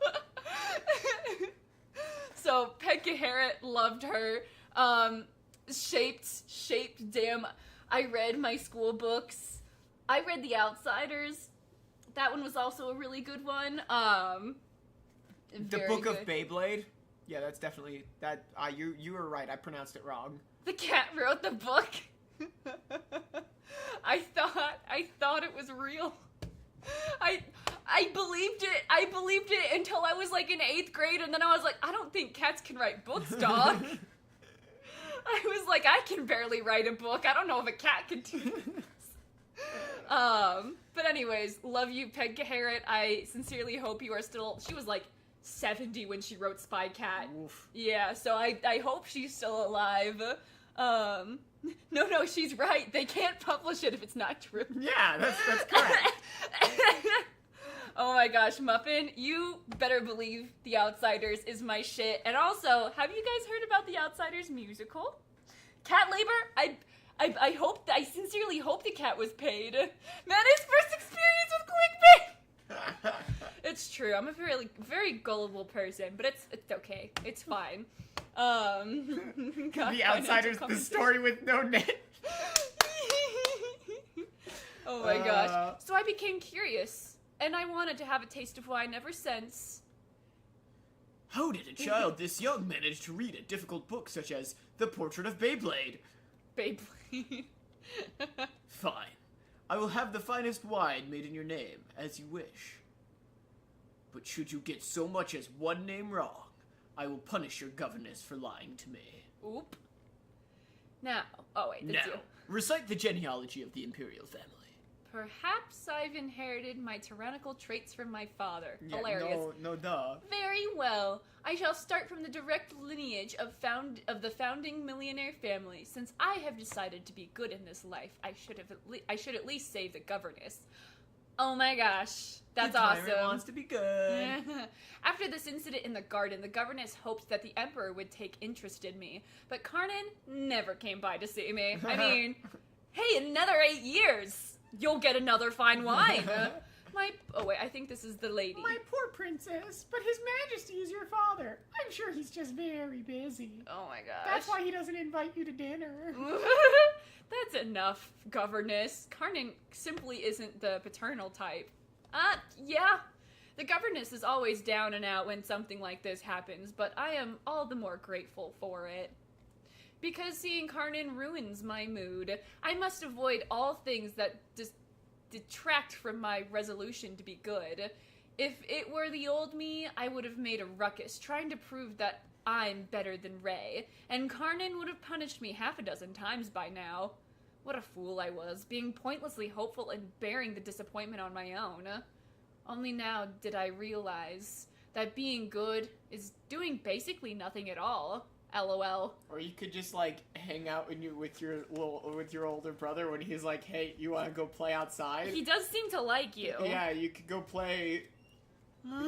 So Peg Caharet, loved her. Shaped, damn. I read my school books. I read The Outsiders. That one was also a really good one. The Book of Beyblade. Yeah, that's definitely that. You were right. I pronounced it wrong. The cat wrote the book. I thought it was real. I believed it. I believed it until I was like in 8th grade, and then I was like, I don't think cats can write books, dog. I was like, I can barely write a book. I don't know if a cat can do this. But anyways, love you, Peg Caharet. I sincerely hope you are still... She was like 70 when she wrote Spy Cat. Oof. Yeah, so I hope she's still alive. No, she's right. They can't publish it if it's not true. Yeah, that's correct. Oh my gosh, Muffin, you better believe The Outsiders is my shit. And also, have you guys heard about The Outsiders musical? Cat labor? I sincerely hope the cat was paid. Man, his first experience with clickbait! It's true, I'm a very gullible person, but it's okay. It's fine. got The Outsiders, financial the story with no name. Oh my gosh. So I became curious, and I wanted to have a taste of wine ever since. How did a child this young manage to read a difficult book such as The Portrait of Beyblade? Beyblade. Fine. I will have the finest wine made in your name, as you wish. But should you get so much as one name wrong, I will punish your governess for lying to me. Oop. Now, oh wait, Now, that's you. recite the genealogy of the imperial family. Perhaps I've inherited my tyrannical traits from my father. Yeah, Hilarious. No, duh. Very well. I shall start from the direct lineage of the founding millionaire family. Since I have decided to be good in this life, I should at least save the governess. Oh my gosh, that's the awesome. Tyrant wants to be good. After this incident in the garden, the governess hoped that the emperor would take interest in me, but Karnan never came by to see me. I mean, hey, in another 8 years, you'll get another fine wine. Oh wait, I think this is the lady. My poor princess, but His Majesty is your father. I'm sure he's just very busy. Oh my gosh. That's why he doesn't invite you to dinner. That's enough, governess. Karnan simply isn't the paternal type. Yeah. The governess is always down and out when something like this happens, but I am all the more grateful for it. Because seeing Karnan ruins my mood, I must avoid all things that detract from my resolution to be good. If it were the old me, I would have made a ruckus, trying to prove that I'm better than Ray, and Karnan would have punished me half a dozen times by now. What a fool I was, being pointlessly hopeful and bearing the disappointment on my own. Only now did I realize that being good is doing basically nothing at all. LOL. Or you could just like hang out with your older brother when he's like, "Hey, you want to go play outside?" He does seem to like you. Yeah, you could go play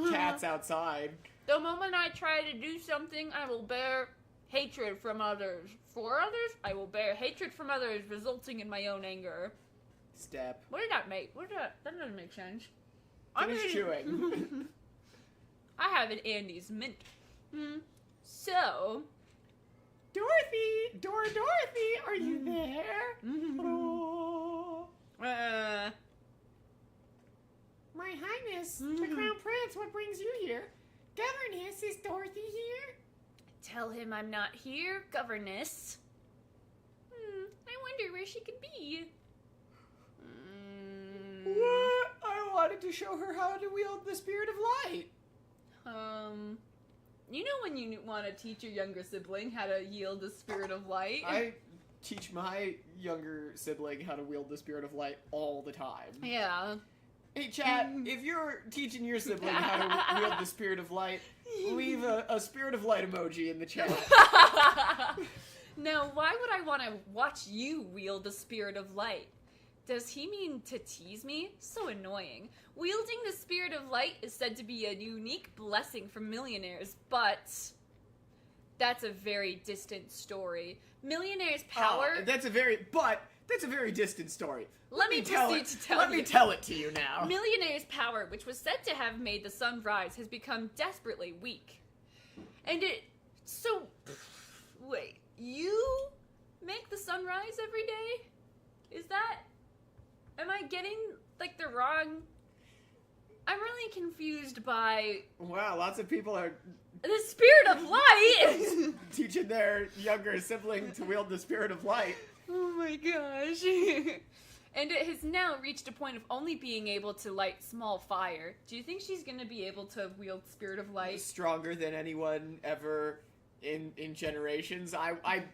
cats outside. The moment I try to do something, I will bear hatred from others. For others, I will bear hatred from others, resulting in my own anger. Step. What did that make? That doesn't make sense. Finish chewing. I have an Andy's mint. So... Dorothy, are you there? Oh. My Highness, the Crown Prince, what brings you here? Governess, is Dorothy here? Tell him I'm not here, governess. I wonder where she could be. What? I wanted to show her how to wield the spirit of light. You know when you want to teach your younger sibling how to yield the spirit of light? I teach my younger sibling how to wield the spirit of light all the time. Yeah. Hey, chat, if you're teaching your sibling how to wield the spirit of light, leave a spirit of light emoji in the chat. Now, why would I want to watch you wield the spirit of light? Does he mean to tease me? So annoying. Wielding the spirit of light is said to be a unique blessing for millionaires, but that's a very distant story. Millionaires' power... That's a very distant story. Let me proceed to tell you. Let me tell it to you now. Millionaires' power, which was said to have made the sun rise, has become desperately weak. And wait, you make the sun rise every day? Is that... Am I getting, like, the wrong... I'm really confused by... Wow, lots of people are... The spirit of light! teaching their younger sibling to wield the spirit of light. Oh my gosh. And it has now reached a point of only being able to light small fire. Do you think she's gonna be able to wield spirit of light? Stronger than anyone ever in generations. I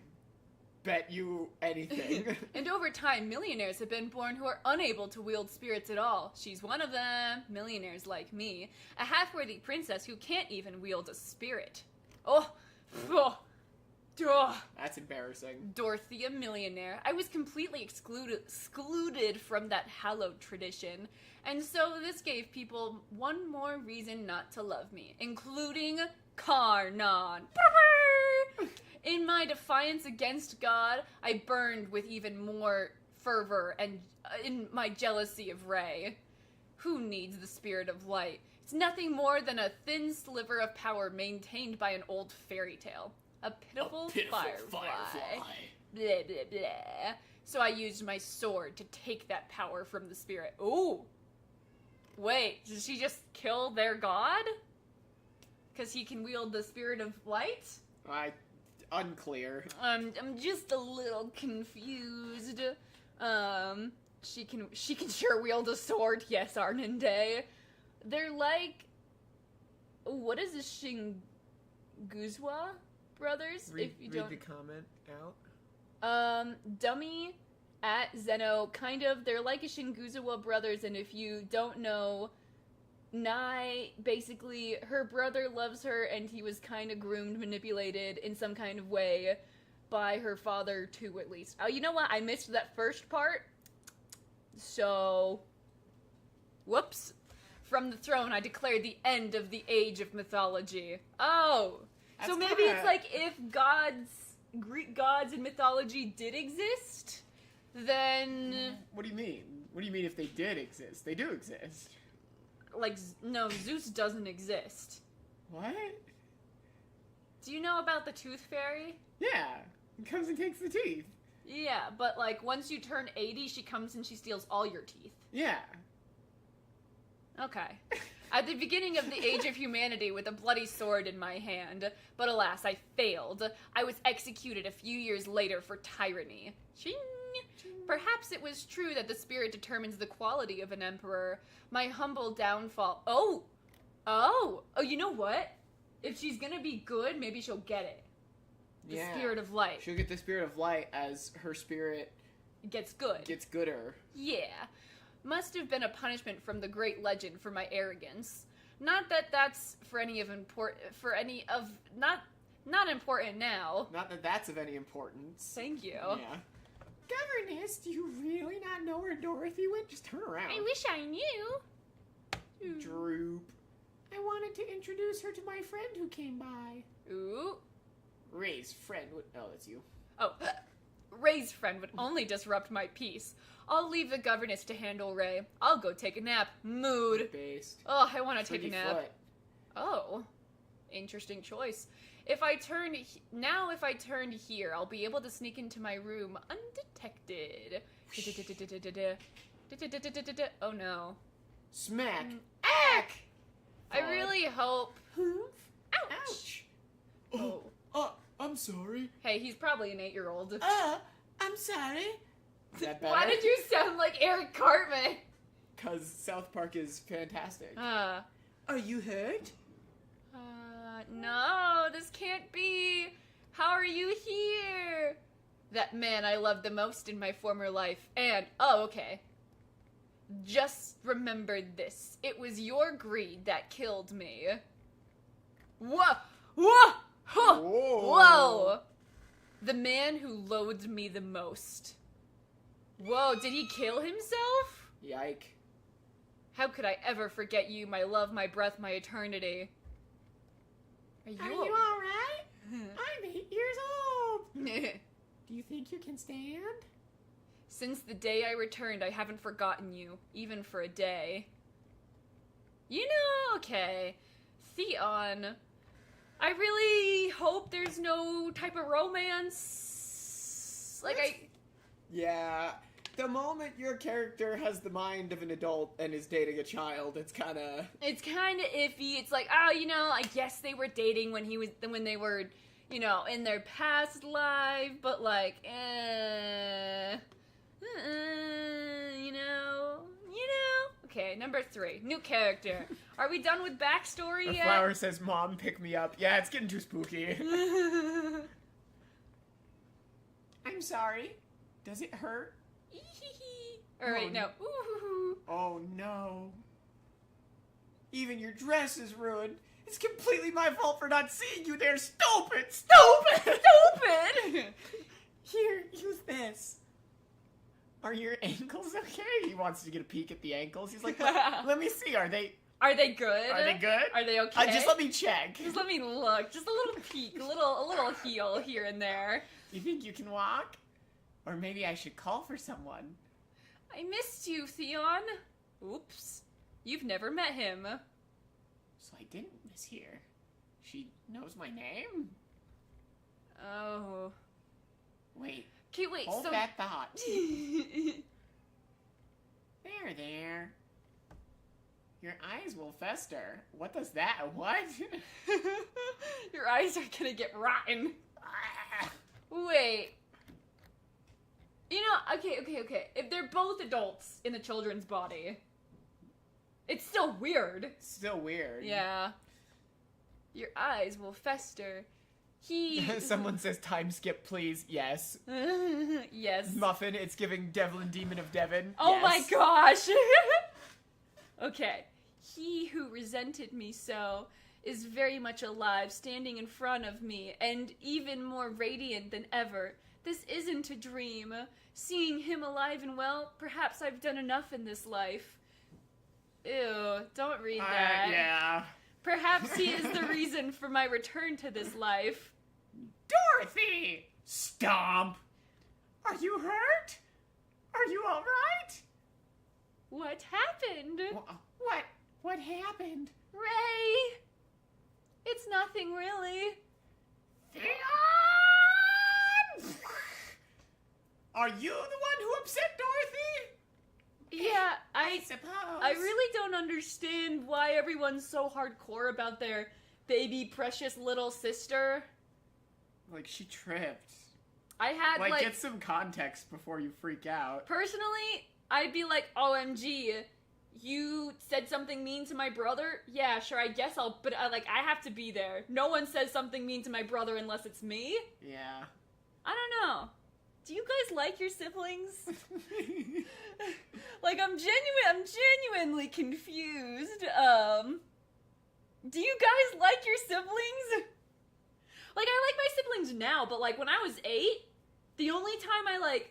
bet you anything. And over time, millionaires have been born who are unable to wield spirits at all. She's one of them. Millionaires like me. A half-worthy princess who can't even wield a spirit. Oh. That's embarrassing. Dorothy, a millionaire. I was completely excluded from that hallowed tradition. And so this gave people one more reason not to love me, including Karnan. In my defiance against God, I burned with even more fervor and in my jealousy of Ray. Who needs the spirit of light? It's nothing more than a thin sliver of power maintained by an old fairy tale. A pitiful, A pitiful firefly. Blah, blah, blah. So I used my sword to take that power from the spirit. Ooh. Wait, did she just kill their god? Because he can wield the spirit of light? Unclear. I'm just a little confused. She can sure wield a sword, yes, Arnende. They're like, what is the Shinguzwa brothers? Read the comment out. Dummy at Zeno, kind of. They're like a Shinguzwa brothers, and if you don't know, Nai, basically, her brother loves her, and he was kind of groomed, manipulated in some kind of way by her father, too, at least. Oh, you know what? I missed that first part. So, whoops. From the throne, I declared the end of the age of mythology. Oh. So maybe it's like if Greek gods and mythology did exist, then... What do you mean? What do you mean if they did exist? They do exist. Like, no, Zeus doesn't exist. What? Do you know about the Tooth Fairy? Yeah. He comes and takes the teeth. Yeah, but, like, once you turn 80, she comes and she steals all your teeth. Yeah. Okay. At the beginning of the age of humanity with a bloody sword in my hand, but alas, I failed. I was executed a few years later for tyranny. Ching! Perhaps it was true that the spirit determines the quality of an emperor. My humble downfall. Oh, you know what? If she's gonna be good, maybe she'll get it. The spirit of light. She'll get the spirit of light as her spirit gets good. Gets gooder. Yeah. Must have been a punishment from the great legend for my arrogance. Not that that's not important now. Not that that's of any importance. Thank you. Yeah. Governess, do you really not know where Dorothy went? Just turn around. I wish I knew. Droop. I wanted to introduce her to my friend who came by. Ooh. Ray's friend would... Oh, that's you. Oh, Ray's friend would only disrupt my peace. I'll leave the governess to handle Ray. I'll go take a nap. Mood. Based. Oh, I want to take a nap. Foot. Oh, interesting choice. If I turned here, I'll be able to sneak into my room undetected. Oh no. Smack. Ack! I really hope. Ouch. Oh. I'm sorry. Hey, he's probably an 8-year-old. I'm sorry. Is that better? Why did you sound like Eric Cartman? Because South Park is fantastic. Are you hurt? No, this can't be. How are you here? That man I loved the most in my former life. And, okay. Just remembered this. It was your greed that killed me. Whoa! Whoa! Huh. Whoa! The man who loathed me the most. Whoa, did he kill himself? Yike. How could I ever forget you, my love, my breath, my eternity? Are you alright? I'm 8 years old. Do you think you can stand? Since the day I returned, I haven't forgotten you, even for a day. You know, okay. Theon, I really hope there's no type of romance. Yeah. The moment your character has the mind of an adult and is dating a child, it's kind of iffy. It's like, I guess they were dating when they were, in their past life, but Okay, number 3, new character. Are we done with backstory The yet? flower says, "Mom, pick me up." Yeah, it's getting too spooky. I'm sorry. Does it hurt? Alright, no. Ooh. Oh no. Even your dress is ruined. It's completely my fault for not seeing you there. Stupid! Stupid! Here, use this. Are your ankles okay? He wants to get a peek at the ankles. He's like, let me see. Are they good? Are they good? Are they okay? Just let me check. Just let me look. Just a little peek. A little heel here and there. You think you can walk? Or maybe I should call for someone. I missed you, Theon. Oops. You've never met him. So I didn't miss here. She knows my name? Oh. Wait, Okay, wait, hold so... that thought. There. Your eyes will fester. What does that? What? Your eyes are gonna get rotten. Wait. You know, okay. If they're both adults in the children's body, it's still weird. Still weird. Yeah. Your eyes will fester. Someone says time skip, please. Yes. Yes. Muffin, it's giving Devlin Demon of Devon. Oh Yes. my gosh. Okay. He who resented me so is very much alive, standing in front of me, and even more radiant than ever. This isn't a dream. Seeing him alive and well, perhaps I've done enough in this life. Ew, don't read that. Yeah. Perhaps he is the reason for my return to this life. Dorothy! Stomp! Are you hurt? Are you alright? What happened? What happened? Ray! It's nothing really. Theon! Are you the one who upset Dorothy? Yeah, I suppose. I really don't understand why everyone's so hardcore about their baby precious little sister. Like, she tripped. I had Like, get some context before you freak out. personally, I'd be like, OMG, you said something mean to my brother? Yeah, sure, I guess but I have to be there. No one says something mean to my brother unless it's me. Yeah. I don't know. Do you guys like your siblings? Like, I'm genuinely confused. Do you guys like your siblings? Like, I like my siblings now, but like when I was 8, the only time I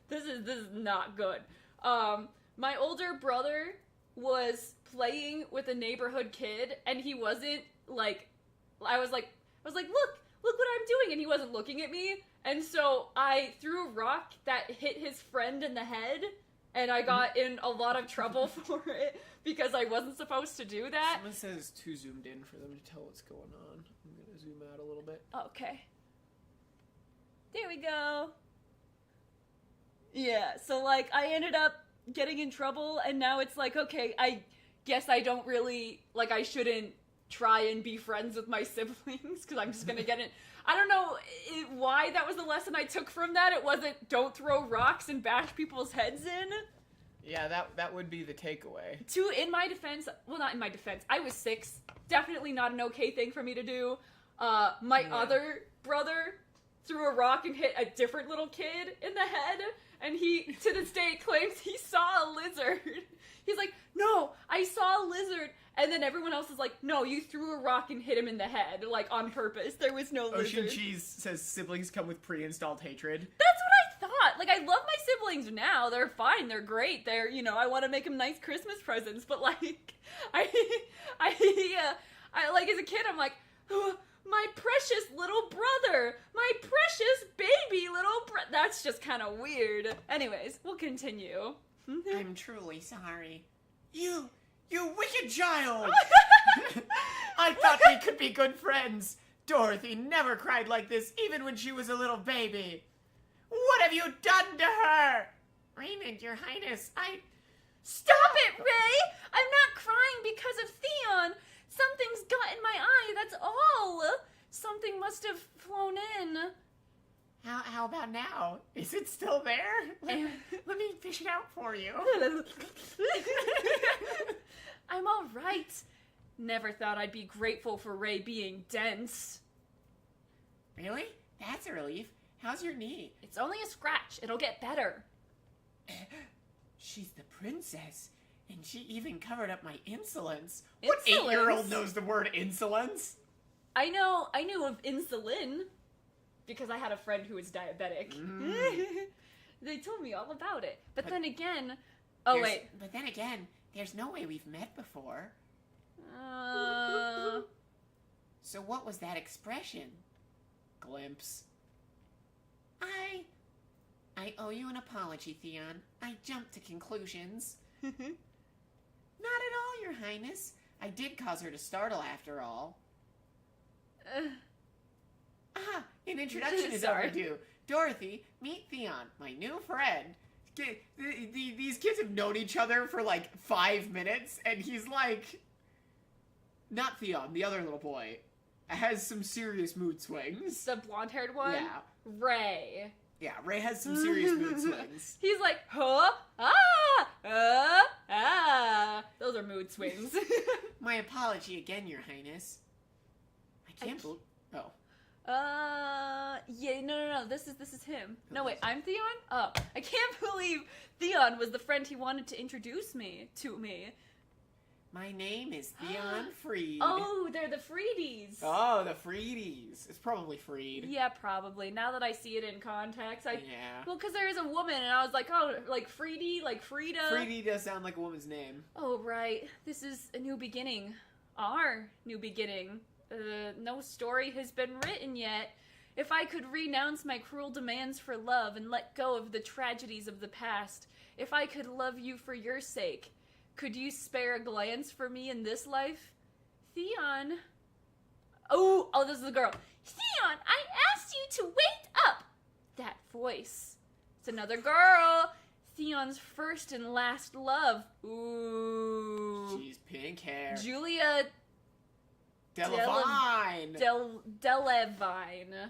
this is not good. My older brother was playing with a neighborhood kid, and he wasn't I was like, look what I'm doing, and he wasn't looking at me, and so I threw a rock that hit his friend in the head, and I got in a lot of trouble for it because I wasn't supposed to do that. Someone says it's too zoomed in for them to tell what's going on. I'm gonna zoom out a little bit. Okay. There we go. Yeah, so like I ended up getting in trouble, and now it's like, okay, I guess I don't really, I shouldn't try and be friends with my siblings because I'm just gonna get it. I don't know why that was the lesson I took from that. It wasn't don't throw rocks and bash people's heads in. Yeah, that would be the takeaway. In my defense, well, not in my defense, I was 6. Definitely not an okay thing for me to do. My other brother threw a rock and hit a different little kid in the head, and he, to this day, claims he saw a lizard. He's like, no, I saw a lizard. And then everyone else is like, no, you threw a rock and hit him in the head, on purpose. There was no lizard. Ocean Cheese says siblings come with pre-installed hatred. That's what I thought. I love my siblings now. They're fine. They're great. They're, I want to make them nice Christmas presents. But, I as a kid, I'm like, oh, my precious little brother. My precious baby little brother. That's just kind of weird. Anyways, we'll continue. I'm truly sorry. You wicked child! I thought we could be good friends. Dorothy never cried like this, even when she was a little baby. What have you done to her? Raymond, Your Highness, Stop it, Ray! I'm not crying because of Theon. Something's got in my eye, that's all. Something must have flown in. How about now? Is it still there? Let me fish it out for you. I'm all right. Never thought I'd be grateful for Ray being dense. Really? That's a relief. How's your knee? It's only a scratch. It'll get better. She's the princess, and she even covered up my insolence. What Insolence? 8-year-old knows the word insolence? I knew of insulin because I had a friend who was diabetic. They told me all about it. But then again, But then again, there's no way we've met before. So what was that expression? Glimpse. I owe you an apology, Theon. I jumped to conclusions. Not at all, Your Highness. I did cause her to startle after all. An introduction is Sorry. overdue. Dorothy, meet Theon, my new friend. These kids have known each other for like 5 minutes, and he's like, not Theon, the other little boy, has some serious mood swings. The blonde-haired one? Yeah. Ray. Yeah, Ray has some serious mood swings. He's like, Those are mood swings. My apology again, Your Highness. I can't believe... Oh. Yeah, no. This is him. No, wait, I'm Theon? Oh, I can't believe Theon was the friend he wanted to introduce me to me. My name is Theon Freed. Oh, they're the Freedies. Oh, the Freedies. It's probably Freed. Yeah, probably. Now that I see it in context, Yeah. well, because there is a woman, and I was like, oh, like Freedy, like Frida. Freedy does sound like a woman's name. Oh, right. This is a new beginning. Our new beginning. No story has been written yet. If I could renounce my cruel demands for love and let go of the tragedies of the past, if I could love you for your sake, could you spare a glance for me in this life? Theon. Oh, this is the girl. Theon, I asked you to wait up. That voice. It's another girl. Theon's first and last love. Ooh. She's pink hair. Julia Delavine. Delavine.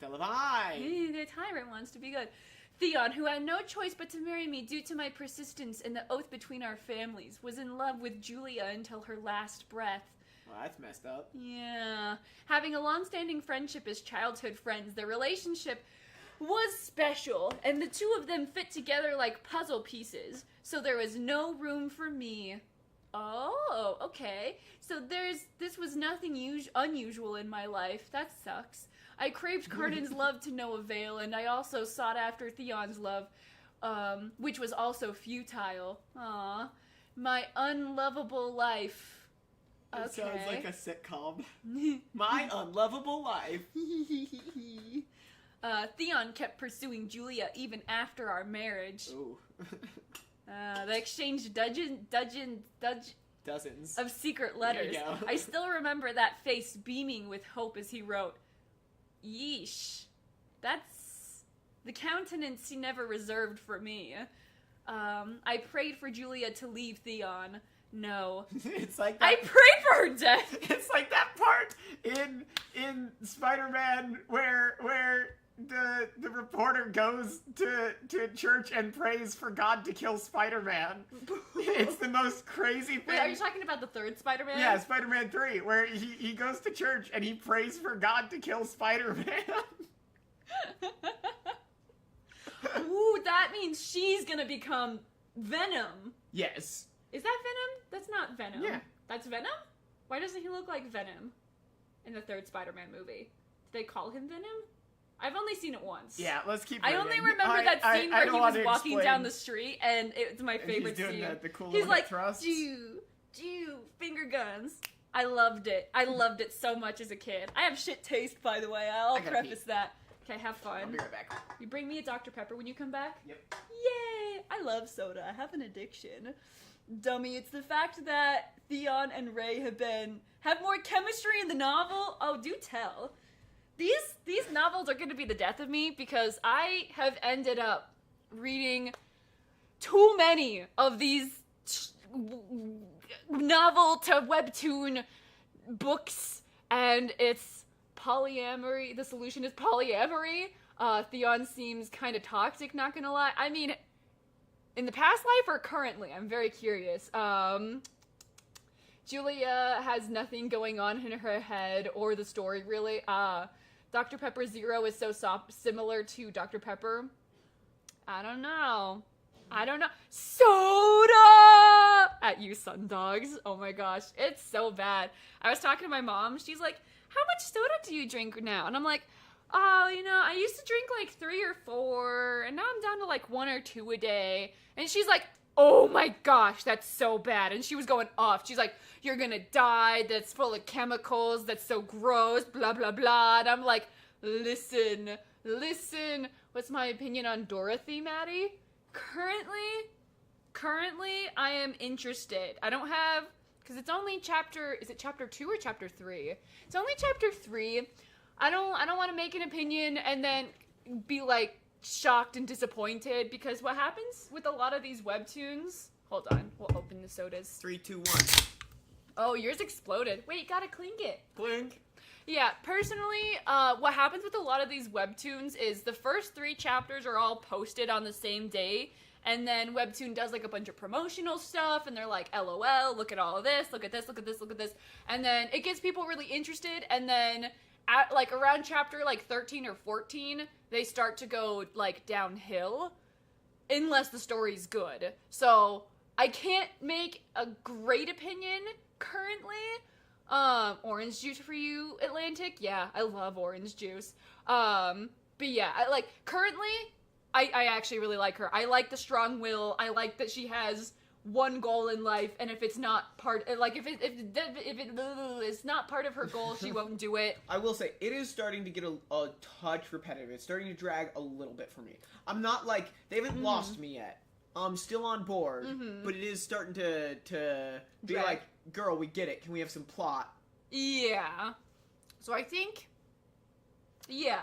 Delavine. The tyrant wants to be good. Theon, who had no choice but to marry me due to my persistence and the oath between our families, was in love with Julia until her last breath. Well, that's messed up. Yeah. Having a long-standing friendship as childhood friends, their relationship was special, and the two of them fit together like puzzle pieces, so there was no room for me. Oh, okay. So this was nothing unusual in my life. That sucks. I craved Cardin's love to no avail, and I also sought after Theon's love, which was also futile. Aw. My unlovable life. It Okay. sounds like a sitcom. My unlovable life. Theon kept pursuing Julia even after our marriage. Ooh. They exchanged Dozens. of secret letters. There you go. I still remember that face beaming with hope as he wrote, "Yeesh. That's the countenance he never reserved for me." I prayed for Julia to leave Theon. No. It's like I that. prayed for her death! It's like that part in Spider-Man where the reporter goes to church and prays for God to kill Spider-Man. It's the most crazy thing. Wait, are you talking about the third Spider-Man? Yeah, Spider-Man 3, where he goes to church and he prays for God to kill Spider-Man. Ooh, that means she's gonna become Venom. Yes. Is that Venom? That's not Venom. Yeah. That's Venom? Why doesn't he look like Venom in the third Spider-Man movie? Did they call him Venom? I've only seen it once. Yeah, let's keep I reading. only remember that scene where he don't was want to walking explain. down the street, and it's my And favorite he's doing scene. the cool He's little like, thrusts. Jew, finger guns. I loved it. I loved it so much as a kid. I have shit taste, by the way. I'll I gotta preface pee. that. Okay, have I'll fun. be right back. You bring me a Dr. Pepper when you come back? Yep. Yay! I love soda. I have an addiction. Dummy, it's the fact that Theon and Ray have more chemistry in the novel. Oh, do tell. These novels are going to be the death of me because I have ended up reading too many of these novel to webtoon books, and it's polyamory. The solution is polyamory. Theon seems kind of toxic, not gonna lie. I mean, in the past life or currently? I'm very curious. Julia has nothing going on in her head or the story, really. Dr. Pepper Zero is so similar to Dr. Pepper. I don't know. Soda! At you, sundogs. Oh my gosh. It's so bad. I was talking to my mom. She's like, how much soda do you drink now? And I'm like, oh, I used to drink like 3 or 4, and now I'm down to like 1 or 2 a day. And she's like, oh my gosh, that's so bad. And she was going off. She's like, you're gonna die, that's full of chemicals, that's so gross, blah, blah, blah. And I'm like, listen. What's my opinion on Dorothy, Maddie? Currently, I am interested. I don't have, because it's only is it chapter 2 or chapter 3? It's only chapter 3. I don't want to make an opinion and then be like shocked and disappointed, because what happens with a lot of these webtoons, hold on, we'll open the sodas. 3, 2, 1. Oh, yours exploded. Wait, gotta clink it. Clink. Yeah, personally, what happens with a lot of these webtoons is the first 3 chapters are all posted on the same day, and then Webtoon does like a bunch of promotional stuff, and they're like, LOL, look at all of this, look at this, look at this, look at this, and then it gets people really interested, and then at like around chapter like 13 or 14, they start to go like downhill, unless the story's good. So I can't make a great opinion currently. Orange juice for you, Atlantic. Yeah, I love orange juice. But yeah, currently, I actually really like her. I like the strong will. I like that she has one goal in life, and if it's not part, if it's not part of her goal, she won't do it. I will say, it is starting to get a touch repetitive. It's starting to drag a little bit for me. I'm not like, they haven't lost me yet. I'm still on board, but it is starting to be Drag. like, girl, we get it. Can we have some plot? Yeah. So I think, yeah,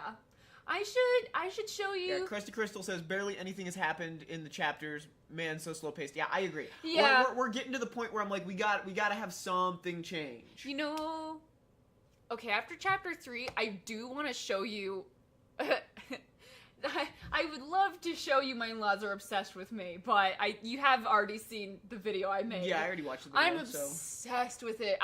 I should show you. Yeah, Krusty Crystal says barely anything has happened in the chapters. Man, so slow paced. Yeah, I agree. Yeah. We're getting to the point where I'm like, we got to have something change. You know, okay, after chapter 3, I do want to show you. I would love to show you my in-laws are obsessed with me, but you have already seen the video I made. Yeah, I already watched the video. I'm obsessed with it.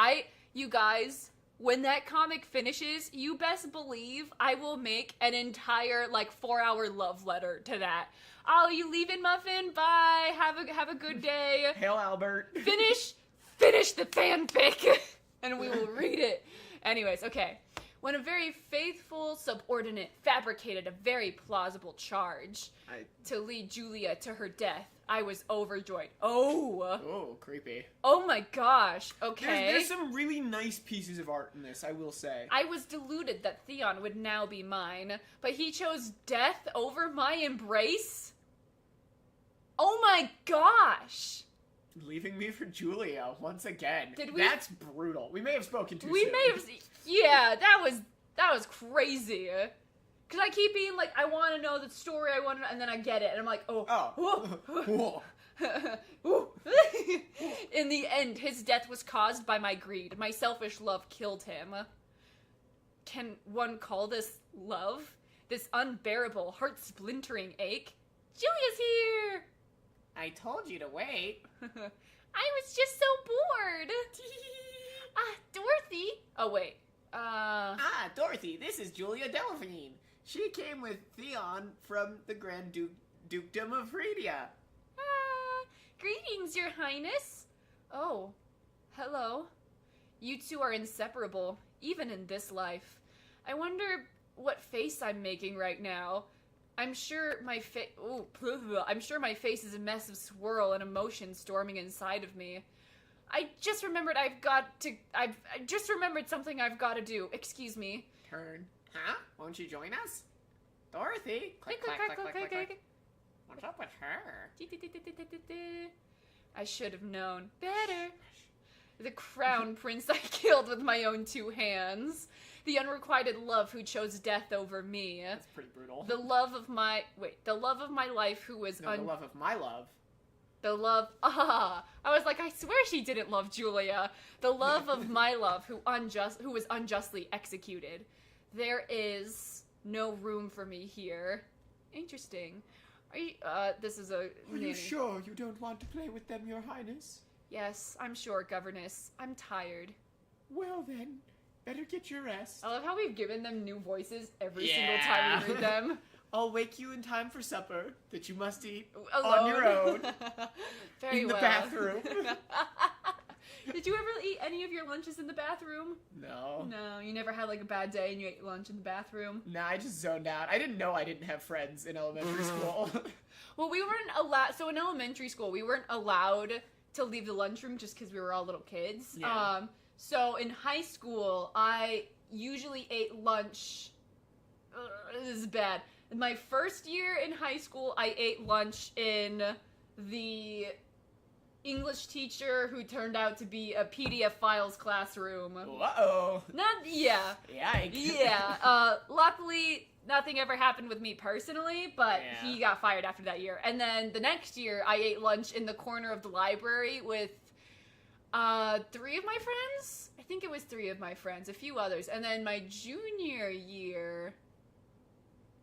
You guys, when that comic finishes, you best believe I will make an entire 4-hour love letter to that. Oh, you leaving, Muffin? Bye. Have a good day. Hail, Albert. Finish the fanfic, and we will read it. Anyways, okay. When a very faithful subordinate fabricated a very plausible charge to lead Julia to her death, I was overjoyed. Oh, creepy. Oh my gosh. Okay. There's some really nice pieces of art in this, I will say. I was deluded that Theon would now be mine, but he chose death over my embrace? Oh my gosh. Leaving me for Julia once again. Did we? That's brutal. We may have spoken too soon. We may have. Yeah, that was crazy. Cause I keep being like, I want to know the story. And then I get it, and I'm like, Whoa. In the end, his death was caused by my greed. My selfish love killed him. Can one call this love? This unbearable, heart-splintering ache? Julia's here! I told you to wait. I was just so bored. Dorothy. Oh, wait. Dorothy, this is Julia Delphine. She came with Theon from the Grand Dukedom of Phrygia. Greetings, Your Highness. Oh, hello. You two are inseparable, even in this life. I wonder what face I'm making right now. I'm sure my face is a mess of swirl and emotion storming inside of me. I just remembered something I've got to do. Excuse me. Turn. Huh? Won't you join us? Dorothy. Click, click, click, click, click. What's up with her? I should have known better. The crown prince I killed with my own 2 hands. The unrequited love who chose death over me. That's pretty brutal. The love of my life who was the love of my love. I was like, I swear she didn't love Julia. The love of my love who was unjustly executed. There is no room for me here. Interesting. Are you, this is a... Are you sure you don't want to play with them, Your Highness? Yes, I'm sure, Governess. I'm tired. Well then, better get your rest. I love how we've given them new voices every single time we read them. I'll wake you in time for supper that you must eat Alone. on your own. Very in well. the bathroom. Did you ever eat any of your lunches in the bathroom? No. No, you never had like a bad day and you ate lunch in the bathroom? Nah, I just zoned out. I didn't know I didn't have friends in elementary school. Well, we weren't allowed, so in elementary school, we weren't allowed to leave the lunchroom just because we were all little kids. Yeah. So in high school, I usually ate lunch. This is bad. My first year in high school, I ate lunch in the English teacher who turned out to be a PDF files classroom. Uh-oh. Yeah. Yikes. Yeah. Luckily, nothing ever happened with me personally, but Yeah. he got fired after that year. And then the next year, I ate lunch in the corner of the library with 3 of my friends. I think it was 3 of my friends, a few others. And then my junior year,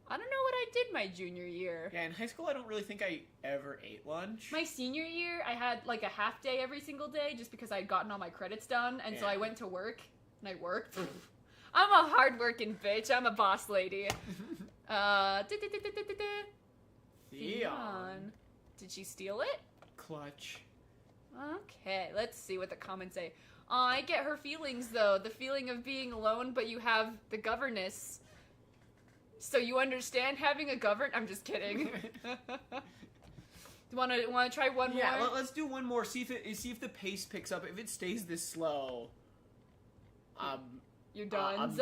I don't know what I did my junior year. Yeah, in high school, I don't really think I ever ate lunch. My senior year, I had like a half day every single day just because I had gotten all my credits done. And so I went to work and I worked. I'm a hardworking bitch. I'm a boss lady. Theon. Did she steal it? Clutch. Okay, let's see what the comments say. Aw, I get her feelings though. The feeling of being alone, but you have the governess. So you understand having a I'm just kidding. Want to try one Yeah, more? let's do one more. See if the pace picks up. If it stays this slow, You're done,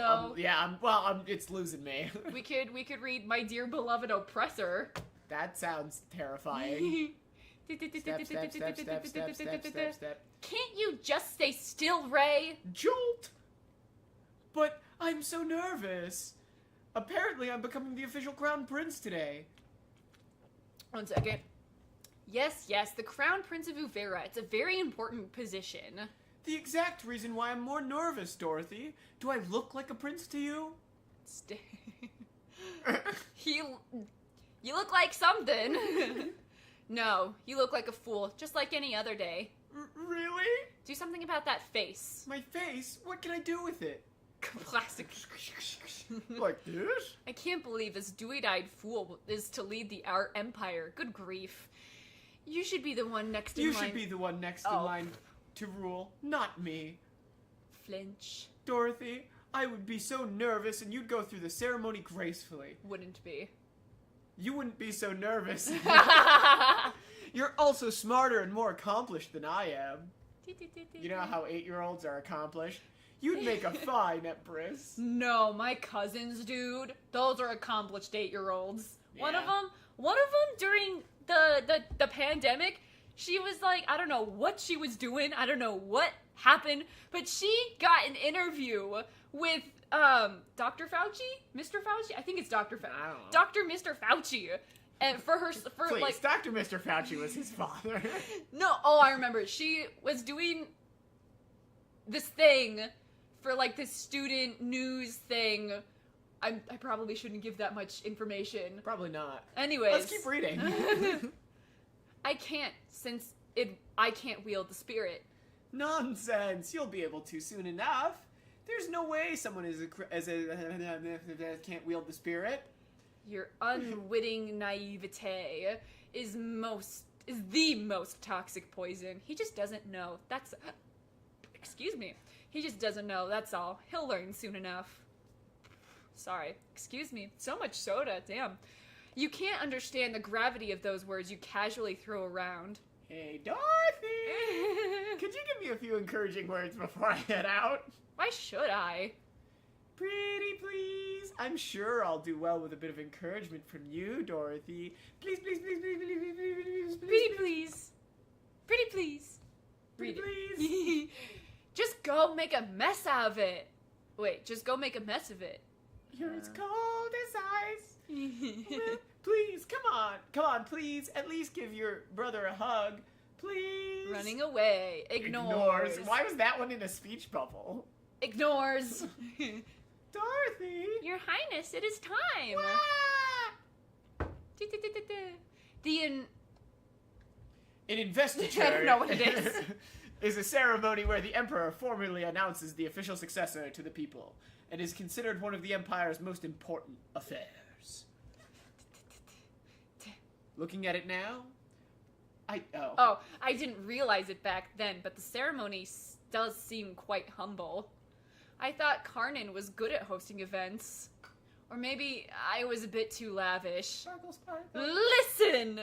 it's losing me. we could read My Dear Beloved Oppressor. That sounds terrifying. Step, step, step, step, step, step, step, step. Can't you just stay still, Ray? Jolt! But I'm so nervous. Apparently, I'm becoming the official crown prince today. 1 second. Yes, the Crown Prince of Uvera. It's a very important position. The exact reason why I'm more nervous, Dorothy. Do I look like a prince to you? You look like something. No, you look like a fool, just like any other day. Really? Do something about that face. My face? What can I do with it? Classic. Like this? I can't believe this dewy-eyed fool is to lead our empire. Good grief. You should be the one next in You line. should be the one next in line to rule, not me. Flinch. Dorothy, I would be so nervous and you'd go through the ceremony gracefully. Wouldn't be. You wouldn't be so nervous. You're also smarter and more accomplished than I am. You know how 8-year-olds are accomplished? You'd make a fine empress. No, my cousins, dude. Those are accomplished 8-year-olds. Yeah. One of them during the pandemic, she was like, I don't know what she was doing. I don't know what happened, but she got an interview with Dr. Fauci? Mr. Fauci? I think it's Dr. Fauci. I don't know. Dr. Mr. Fauci. And Please, like Dr. Mr. Fauci was his father. No, I remember. She was doing this thing for like this student news thing. I probably shouldn't give that much information. Probably not. Anyways. Let's keep reading. I can't, since I can't wield the spirit. Nonsense. You'll be able to soon enough. There's no way someone can't wield the spirit. Your unwitting naivete is the most toxic poison. He just doesn't know. Excuse me. He just doesn't know, that's all. He'll learn soon enough. Sorry. Excuse me. So much soda, damn. You can't understand the gravity of those words you casually throw around. Hey, Dorothy! Could you give me a few encouraging words before I head out? Why should I? Pretty please. I'm sure I'll do well with a bit of encouragement from you, Dorothy. Please, please, please, please, please, please, please, please, Pretty please. Pretty please. Pretty Read it. please. Just go make a mess out of it. Wait, just go make a mess of it. You're as cold as ice. Please, come on, please. At least give your brother a hug. Please. Running away. Ignores. Why was that one in a speech bubble? Ignores. Dorothy. Your Highness, it is time. Wah! An investiture. I don't know what it is. Is a ceremony where the emperor formally announces the official successor to the people and is considered one of the empire's most important affairs. Looking at it now, I didn't realize it back then, but the ceremony does seem quite humble. I thought Karnan was good at hosting events. Or maybe I was a bit too lavish. Sparkle, sparkle. Listen!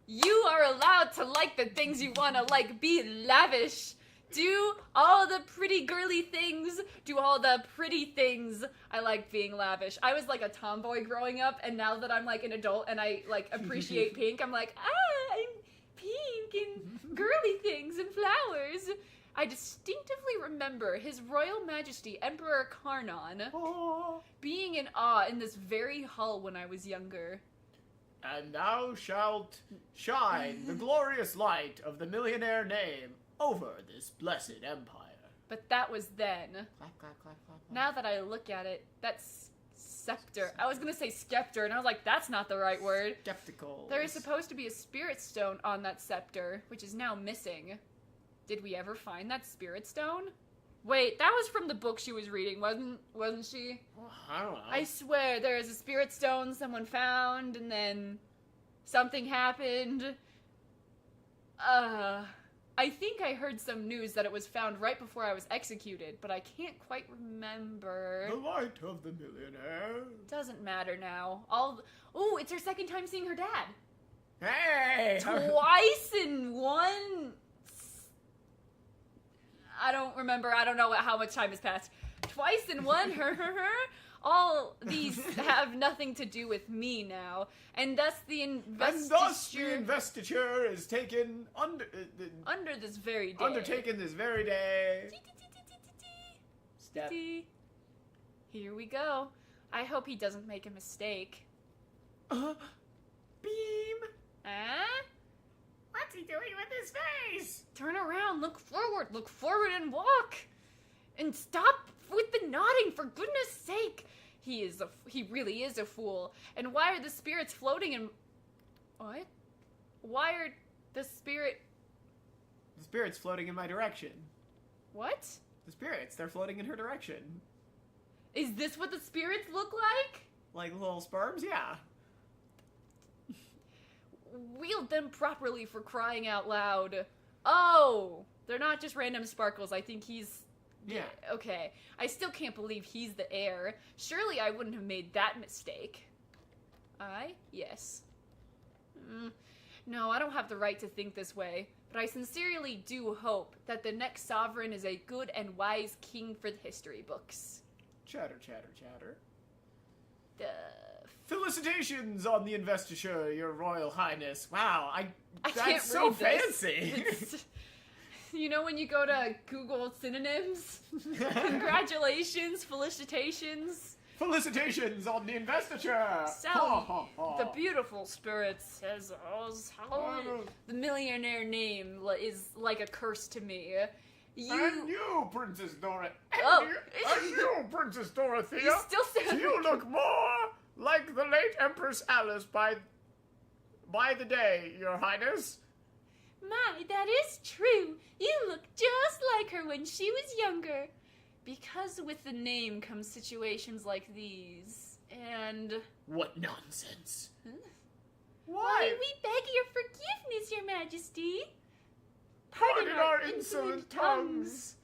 You are allowed to like the things you want to like. Be lavish. Do all the pretty girly things. Do all the pretty things. I like being lavish. I was like a tomboy growing up, and now that I'm like an adult and I like appreciate pink, I'm like, I'm pink and girly things and flowers. I distinctively remember His Royal Majesty Emperor Karnon being in awe in this very hall when I was younger. And thou shalt shine the glorious light of the millionaire name over this blessed empire. But that was then. Clap, clap, clap, clap, clap. Now that I look at it, that's scepter. I was gonna say scepter, and I was like, that's not the right word. Skeptical. There is supposed to be a spirit stone on that scepter, which is now missing. Did we ever find that spirit stone? Wait, that was from the book she was reading, wasn't she? I don't know. I swear there is a spirit stone someone found, and then something happened. I think I heard some news that it was found right before I was executed, but I can't quite remember. The light of the millionaire. Doesn't matter now. Ooh, it's her second time seeing her dad. Hey! Twice in one... I don't remember. I don't know how much time has passed. Twice in one, All these have nothing to do with me now, and thus the investiture... And thus the investiture is taken under this very day. Undertaken this very day. Step. Here we go. I hope he doesn't make a mistake. Beam. What's he doing with his face? Turn around, look forward and walk. And stop with the nodding, for goodness sake. He really is a fool. And why are the spirits floating in... What? Why are the spirit... The spirit's floating in my direction. What? The spirits, they're floating in her direction. Is this what the spirits look like? Like little sperms? Yeah. Wield them properly, for crying out loud. Oh! They're not just random sparkles. I think he's... Yeah. Okay. I still can't believe he's the heir. Surely I wouldn't have made that mistake. Yes. No, I don't have the right to think this way, but I sincerely do hope that the next sovereign is a good and wise king for the history books. Chatter, chatter, chatter. Felicitations on the investiture, your royal highness. Wow, that's can't so read this. fancy. You know when you go to Google synonyms? Congratulations, felicitations. Felicitations on the investiture. Sally, the beautiful spirit says, the millionaire name is like a curse to me. And you, Princess Dorothea. Oh. And you, Princess Dorothea. You still sound... You look more like the late Empress Alice by the day, your highness. My, that is true. You look just like her when she was younger. Because with the name comes situations like these, and... What nonsense. Huh? Why? We beg your forgiveness, your majesty. Pardon our insolent tongues.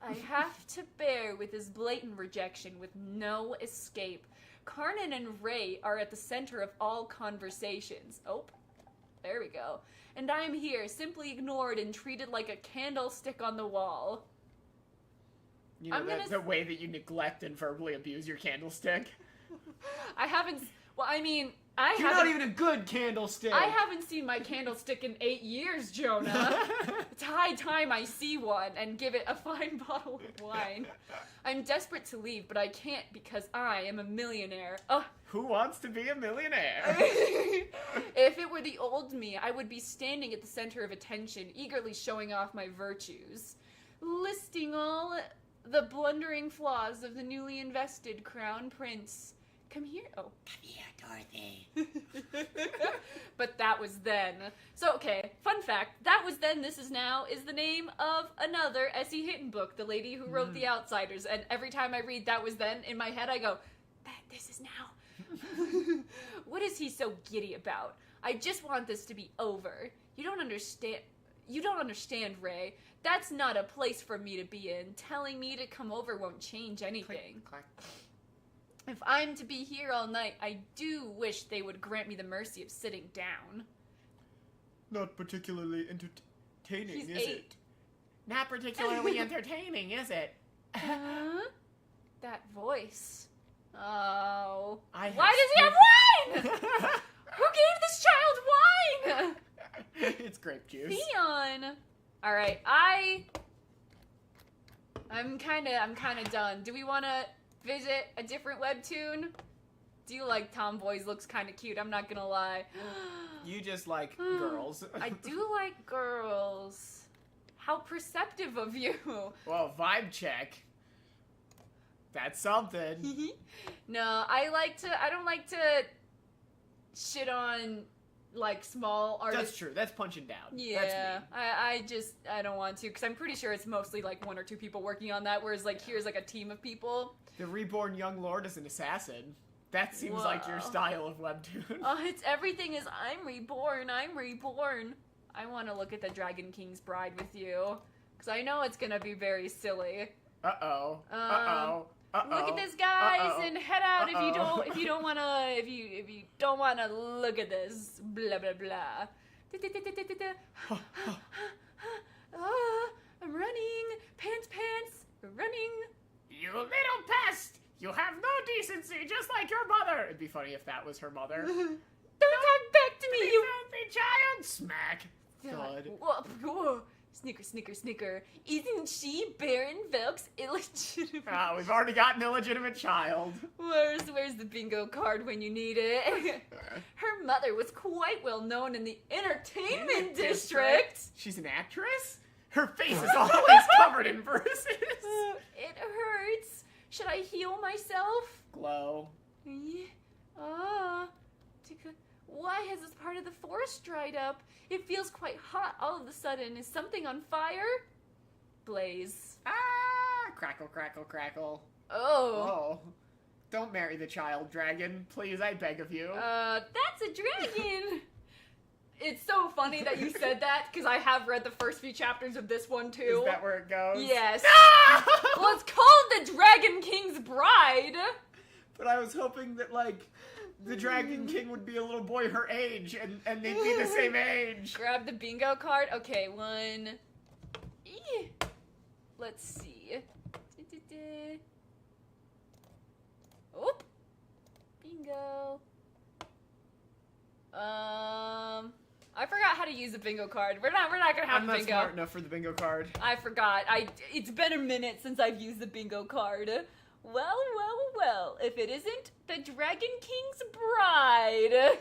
I have to bear with his blatant rejection with no escape. Karnon and Ray are at the center of all conversations. Oh, there we go. And I am here, simply ignored and treated like a candlestick on the wall. You know, the way that you neglect and verbally abuse your candlestick? I haven't... Well, I mean, You're not even a good candlestick! I haven't seen my candlestick in 8 years, Jonah. It's high time I see one and give it a fine bottle of wine. I'm desperate to leave, but I can't because I am a millionaire. Who wants to be a millionaire? If it were the old me, I would be standing at the center of attention, eagerly showing off my virtues, listing all the blundering flaws of the newly invested crown prince. Come here. Oh. Come here, Dorothy. But that was then. So, okay, fun fact. That was then, this is now is the name of another S.E. Hinton book, the lady who wrote The Outsiders. And every time I read that was then, in my head I go, this is now. What is he so giddy about? I just want this to be over. You don't understand, Ray. That's not a place for me to be in. Telling me to come over won't change anything. Click, click. If I'm to be here all night, I do wish they would grant me the mercy of sitting down. Not particularly entertaining, He's is 8. it? Not particularly entertaining, is it? Huh? That voice. Oh. Why does he have wine? Who gave this child wine? It's grape juice. Theon! Alright, I'm kinda done. Do we wanna visit a different webtoon? Do you like tomboys? Looks kinda cute, I'm not gonna lie. You just like girls. I do like girls. How perceptive of you. Well, vibe check. That's something. No, I don't like to shit on, like, small artists. That's true. That's punching down. Yeah, That's me. I don't want to, because I'm pretty sure it's mostly, like, 1 or 2 people working on that, whereas, like, here's, like, a team of people. The reborn young lord is an assassin. That seems like your style of webtoon. Everything is, I'm reborn. I want to look at the Dragon King's Bride with you, because I know it's gonna be very silly. Uh-oh. Uh-oh. Uh-oh. Look at this, guys, Uh-oh. and head out if you Uh-oh. don't wanna look at this. Blah blah blah. I'm running, pants, running. You little pest! You have no decency, just like your mother! It'd be funny if that was her mother. Don't talk back to me, you filthy child! Smack. God. Whoa. Snicker. Isn't she Baron Velk's illegitimate? We've already got an illegitimate child. Where's the bingo card when you need it? Her mother was quite well known in the entertainment district. She's an actress? Her face is always covered in bruises. It hurts. Should I heal myself? Glow. Why has this part of the forest dried up? It feels quite hot all of a sudden. Is something on fire? Blaze. Crackle, crackle, crackle. Oh. Don't marry the child dragon. Please, I beg of you. That's a dragon! It's so funny that you said that, because I have read the first few chapters of this one, too. Is that where it goes? Yes. No! Well, it's called The Dragon King's Bride! But I was hoping that, like, the Dragon King would be a little boy her age, and they'd be the same age. Grab the bingo card. Okay, one. Let's see. Oop. Bingo. I forgot how to use a bingo card. We're not gonna have I'm a not bingo. smart enough for the bingo card. I forgot. It's been a minute since I've used the bingo card. Well, if it isn't the Dragon King's Bride.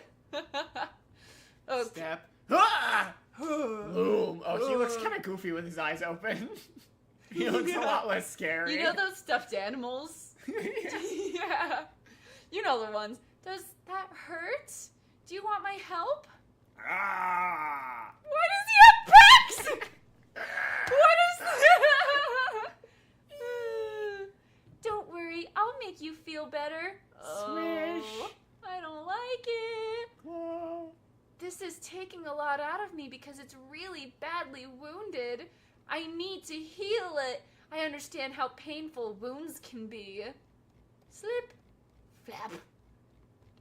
Okay. Step. Ah! Boom. Oh, he looks kind of goofy with his eyes open. He looks a lot less scary. You know those stuffed animals? Yeah. You know the ones. Does that hurt? Do you want my help? Ah! Why does he have pecs? What is that? Don't worry, I'll make you feel better. Swish. Oh, I don't like it. Whoa. This is taking a lot out of me because it's really badly wounded. I need to heal it. I understand how painful wounds can be. Slip. Flap.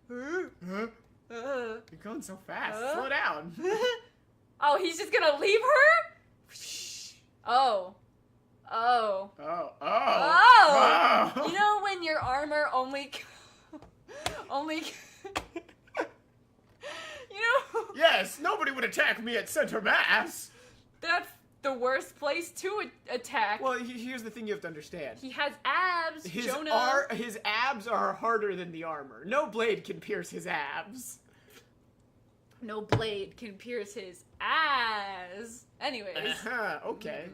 Huh? You're going so fast. Huh? Slow down. Oh, he's just gonna leave her? Oh. Oh. Oh! You know when your armor only... You know... Yes, nobody would attack me at center mass. That's the worst place to attack. Well, here's the thing you have to understand. He has abs, Jonah. His abs are harder than the armor. No blade can pierce his abs. No blade can pierce his ass. Anyways. Okay.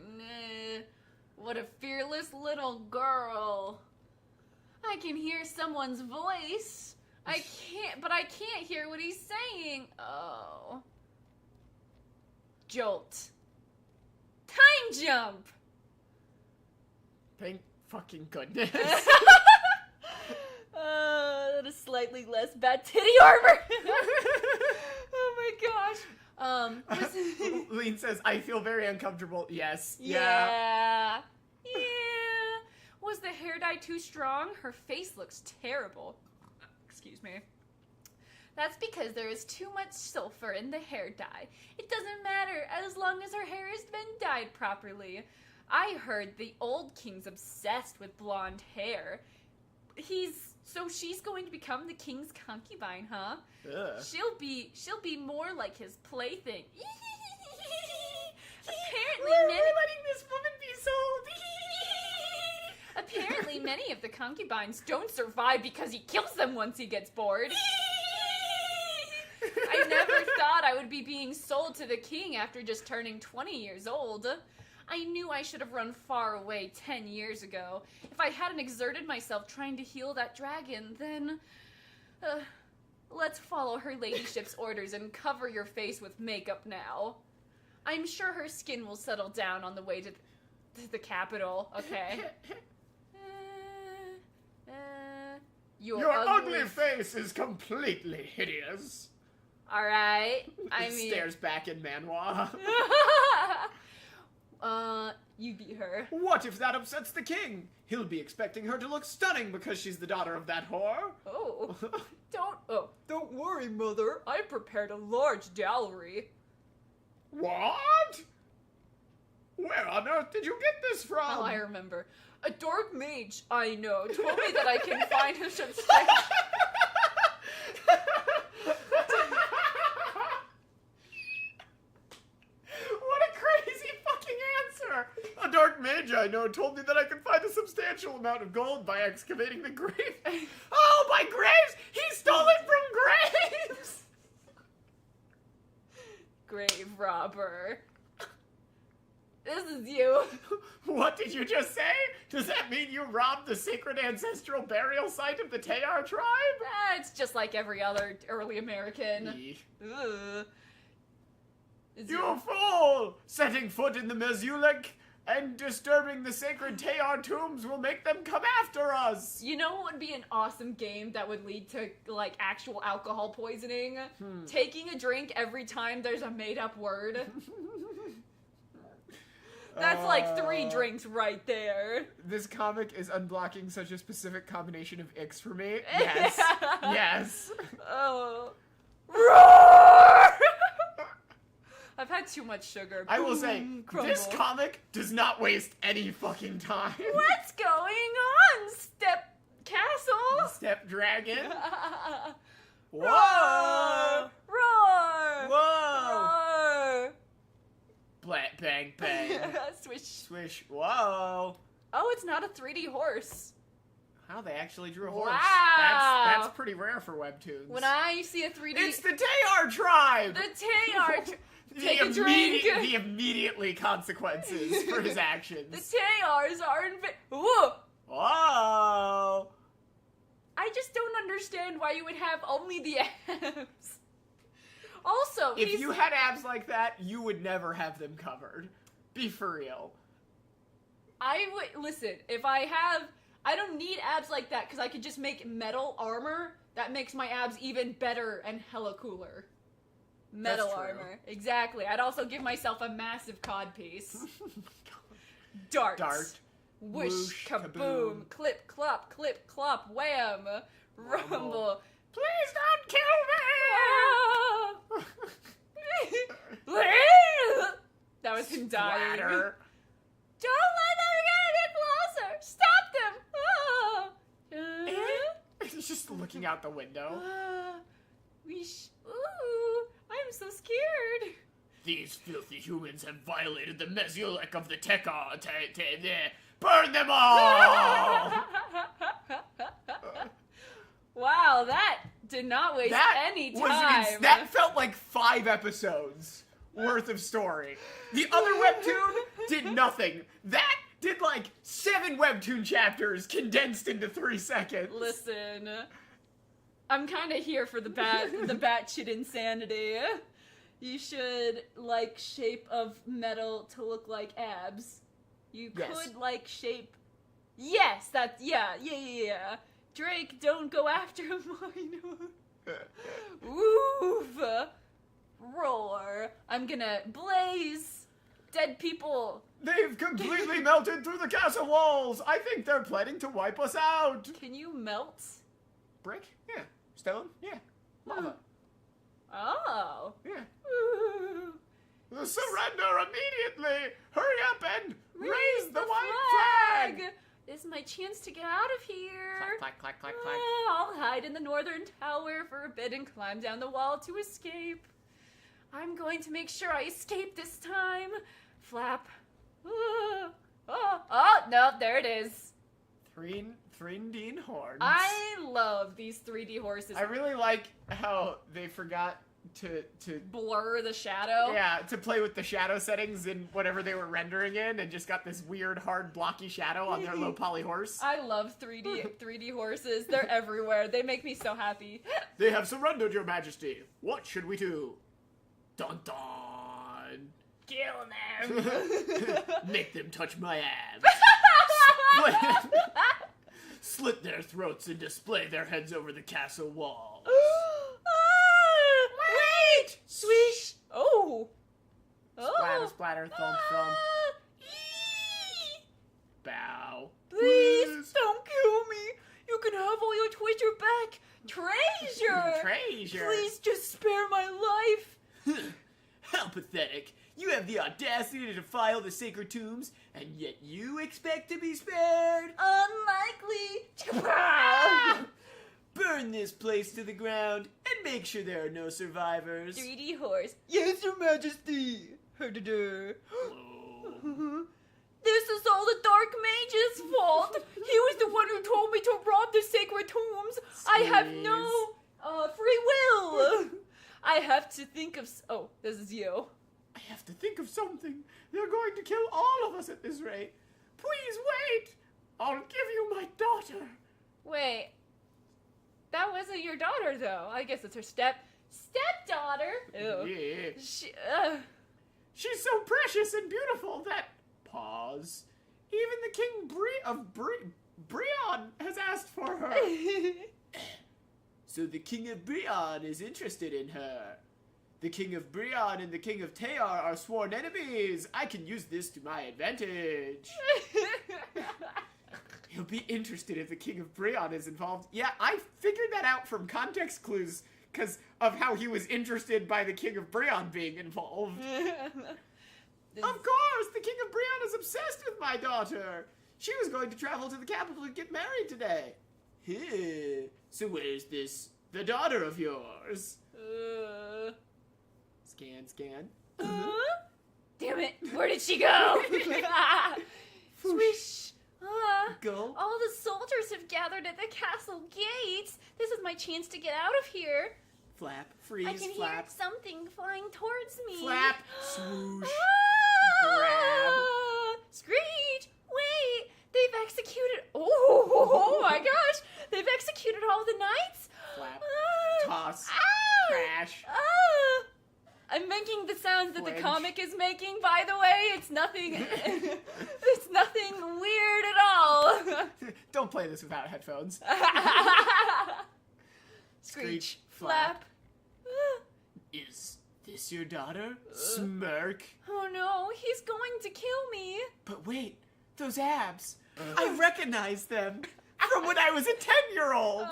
What a fearless little girl. I can hear someone's voice. I can't hear what he's saying. Oh. Jolt. Time jump. Thank fucking goodness. That is slightly less bad titty armor. Oh my gosh. Lean says, I feel very uncomfortable. Yes. Yeah. Was the hair dye too strong? Her face looks terrible. Excuse me. That's because there is too much sulfur in the hair dye. It doesn't matter as long as her hair has been dyed properly. I heard the old king's obsessed with blonde hair. she's going to become the king's concubine, huh? Ugh. She'll be more like his plaything. We're letting this woman be sold. Apparently, many of the concubines don't survive because he kills them once he gets bored. I never thought I would be being sold to the king after just turning 20 years old. I knew I should have run far away 10 years ago. If I hadn't exerted myself trying to heal that dragon, then... let's follow her ladyship's orders and cover your face with makeup now. I'm sure her skin will settle down on the way to the capital, okay? Your ugly face is completely hideous. Alright, I He mean... stares back in Manoir. You beat her. What if that upsets the king? He'll be expecting her to look stunning because she's the daughter of that whore. Oh. Don't worry, Mother. I prepared a large dowry. What? Where on earth did you get this from? Oh, I remember. A dark mage I know told me that I can find a substantial... What a crazy fucking answer! A dark mage I know told me that I could find a substantial amount of gold by excavating the grave. Oh, by graves! He stole it from graves! Grave robber. This is you. What did you just say? Does that mean you robbed the sacred ancestral burial site of the Tayar tribe? It's just like every other early American. Ugh. It's You fool! Setting foot in the Mezulek and disturbing the sacred Tayar tombs will make them come after us! You know what would be an awesome game that would lead to, like, actual alcohol poisoning? Taking a drink every time there's a made-up word. That's like 3 drinks right there. This comic is unblocking such a specific combination of icks for me. Yes. Yes. Oh. Roar! I've had too much sugar. I will say, Crumble. this comic does not waste any fucking time. What's going on, Step Castle? Step Dragon. Roar! Roar! Whoa! Roar! Bang, bang. Swish. Swish. Whoa. Oh, it's not a 3D horse. How they actually drew a horse. Wow. That's pretty rare for Webtoons. When I see a 3D... It's the Tayar tribe! The Tayar... Take a drink. The immediately consequences for his actions. The Tayars are Whoa! Whoa! I just don't understand why you would have only the abs. Also, If you had abs like that, you would never have them covered. Be for real. I would... Listen, if I don't need abs like that because I could just make metal armor that makes my abs even better and hella cooler. Metal That's true. armor. Exactly. I'd also give myself a massive codpiece. Dart. Dart. Whoosh, Whoosh, kaboom, kaboom. clip, clop, wham, rumble. Please don't kill me! That was him dying. Splatter. Don't let them get any closer! Stop them! He's just looking out the window. Ooh, I'm so scared. These filthy humans have violated the Mezulek of the Tekka. Burn them all! Wow, that did not waste any time. That felt like 5 episodes worth of story. The other webtoon did nothing. That did like 7 webtoon chapters condensed into 3 seconds. Listen, I'm kind of here for the batshit insanity. You should like shape of metal to look like abs. You Yes. could like shape. Yes, that's yeah. Drake, don't go after mine. Woof! Roar! I'm gonna blaze dead people. They've completely melted through the castle walls. I think they're planning to wipe us out. Can you melt? Brick? Yeah. Stone? Yeah. Lava? Oh. Yeah. Ooh. Surrender immediately! Hurry up and raise the white flag! This is my chance to get out of here. Clack, clack, clack, clack, clack. I'll hide in the northern tower for a bit and climb down the wall to escape. I'm going to make sure I escape this time. Flap. Oh, no, there it is. Three-Dean horns. I love these 3D horses. I really like how they forgot to blur the shadow. yeah, to play with the shadow settings in whatever they were rendering in, and just got this weird, hard, blocky shadow on their low poly horse. I love 3D horses. They're everywhere. They make me so happy. They have surrendered, your majesty. What should we do? Dun dun. Kill them. Make them touch my abs. Slit their throats and display their heads over the castle walls. Wait! Swish! Oh! Splatter, splatter, thump, thump. Eee! Bow. Please don't kill me. You can have all your Twitter back. Treasure! Treasure. Please just spare my life. How pathetic. You have the audacity to defile the sacred tombs, and yet you expect to be spared? Unlikely. Burn this place to the ground, and make sure there are no survivors. 3D horse. Yes, Your Majesty. This is all the Dark Mage's fault. He was the one who told me to rob the sacred tombs. I have no free will. I have to think of... Oh, this is you. I have to think of something. They're going to kill all of us at this rate. Please wait. I'll give you my daughter. Wait. That wasn't your daughter, though. I guess it's her stepdaughter. Ew. Yeah. She's so precious and beautiful that... Pause. Even the King Brion has asked for her. So the King of Brion is interested in her. The King of Brion and the King of Tear are sworn enemies. I can use this to my advantage. He'll be interested if the King of Brion is involved. Yeah, I figured that out from context clues because of how he was interested by the King of Brion being involved. Of course, the King of Brion is obsessed with my daughter. She was going to travel to the capital to get married today. So where's the daughter of yours? Scan. Damn it! Where did she go? Swish! Go. All the soldiers have gathered at the castle gates. This is my chance to get out of here. Flap, freeze, I can flap. hear something flying towards me. Flap, swoosh, grab. Screech! Wait! They've executed... Oh my gosh! They've executed all the knights? Flap, toss, crash. I'm making the sounds that Flinch. the comic is making, by the way. It's nothing... it's nothing weird at all. Don't play this without headphones. Screech, flap. Is this your daughter? Smirk. Oh no, he's going to kill me. But wait, those abs. I recognize them From when I was a 10-year-old.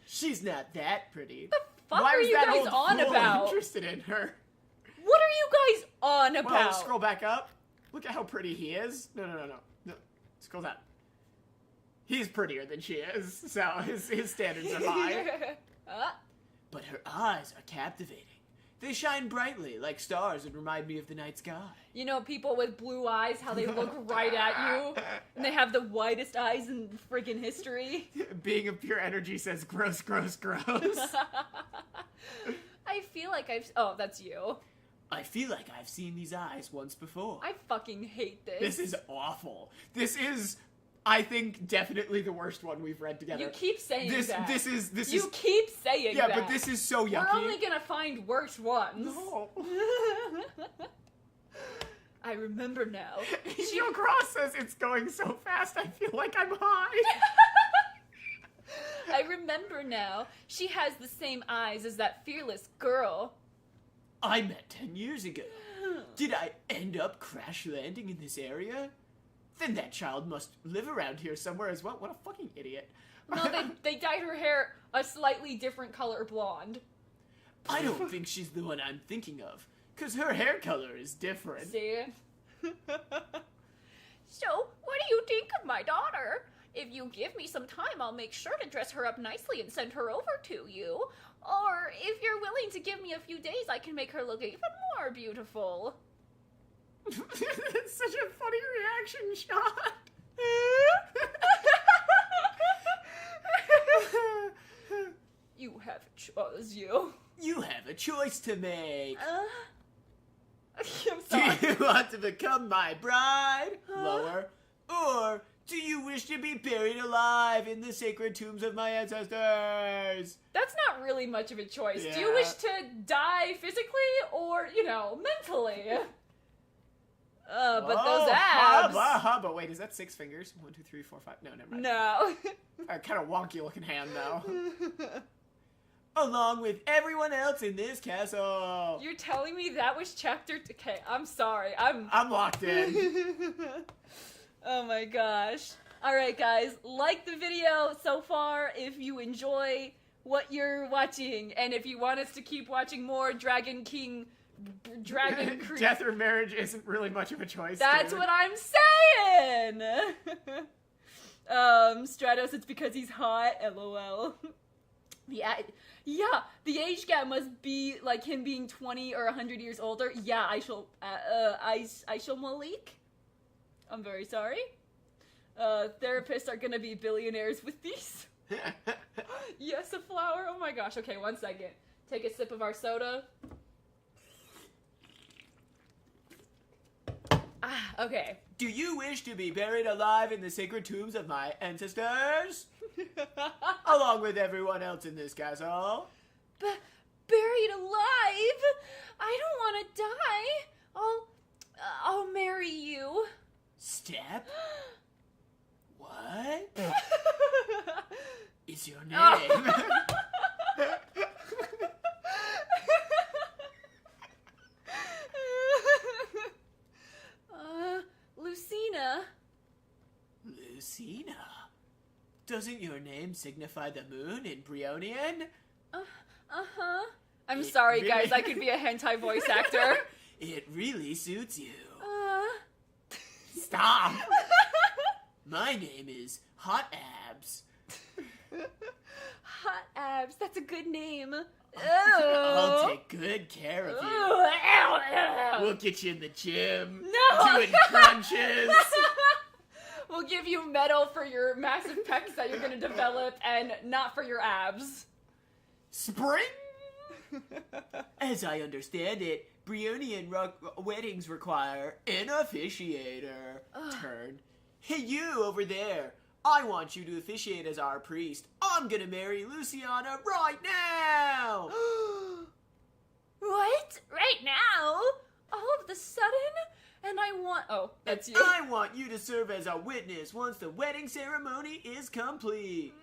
She's not that pretty. The fuck Why are was you that guys old on fool about? interested in her? What are you guys on about? Well, scroll back up. Look at how pretty he is. No. Scroll down. He's prettier than she is, so his standards are high. But her eyes are captivating. They shine brightly like stars and remind me of the night sky. You know, people with blue eyes, how they look right at you, and they have the whitest eyes in friggin' history. Being of pure energy says gross. I feel like Oh, that's you. I feel like I've seen these eyes once before. I fucking hate this. This is awful. This is, I think, definitely the worst one we've read together. You keep saying that. This is. You keep saying yeah, that. but this is so yucky. We're only gonna find worse ones. No. I remember now. Geo Cross says it's going so fast I feel like I'm high. I remember now. She has the same eyes as that fearless girl. I met 10 years ago. Did I end up crash landing in this area? Then that child must live around here somewhere as well. What a fucking idiot. No, they dyed her hair a slightly different color blonde. I don't think she's the one I'm thinking of, because her hair color is different. See? So, what do you think of my daughter? If you give me some time, I'll make sure to dress her up nicely and send her over to you. Or, if you're willing to give me a few days, I can make her look even more beautiful. It's such a funny reaction shot. You have a choice, you. You have a choice to make. I'm sorry. Do you want to become my bride? Lower. Or do you wish to be buried alive in the sacred tombs of my ancestors? That's not really much of a choice. Do you Yeah. wish to die physically or, mentally? But those abs. Hubba. Wait, is that 6 fingers? 1, 2, 3, 4, 5. No, never mind. No. Kind of wonky looking hand, though. Along with everyone else in this castle. You're telling me that was chapter... Okay, I'm sorry. I'm locked in. Oh my gosh. Alright guys, like the video so far if you enjoy what you're watching, and if you want us to keep watching more Dragon King... Dragon Creek... Death or marriage isn't really much of a choice. That's dude. what I'm saying! Stratos, it's because he's hot, lol. Yeah, the age gap must be like him being 20 or 100 years older. Yeah, I shall Malik. I'm very sorry. Therapists are gonna be billionaires with these. Yes, a flower. Oh my gosh. Okay, 1 second. Take a sip of our soda. Okay. Do you wish to be buried alive in the sacred tombs of my ancestors? Along with everyone else in this castle. Buried alive? I don't want to die. I'll marry you. Step? What? Is your name? Lucina. Lucina? Doesn't your name signify the moon in Brionian? Uh-huh. I'm It sorry, really- guys. I could be a hentai voice actor. It really suits you. Stop. My name is Hot Abs. Hot abs. That's a good name. I'll take good care of you. We'll get you in the gym. No. Doing crunches. We'll give you medal for your massive pecs that you're gonna develop, and not for your abs. Spring? As I understand it, Brionian weddings require an officiator. Turn. Hey, you over there. I want you to officiate as our priest. I'm gonna marry Luciana right now! What? Right now? All of the sudden? And I want... Oh, that's you. I want you to serve as a witness once the wedding ceremony is complete.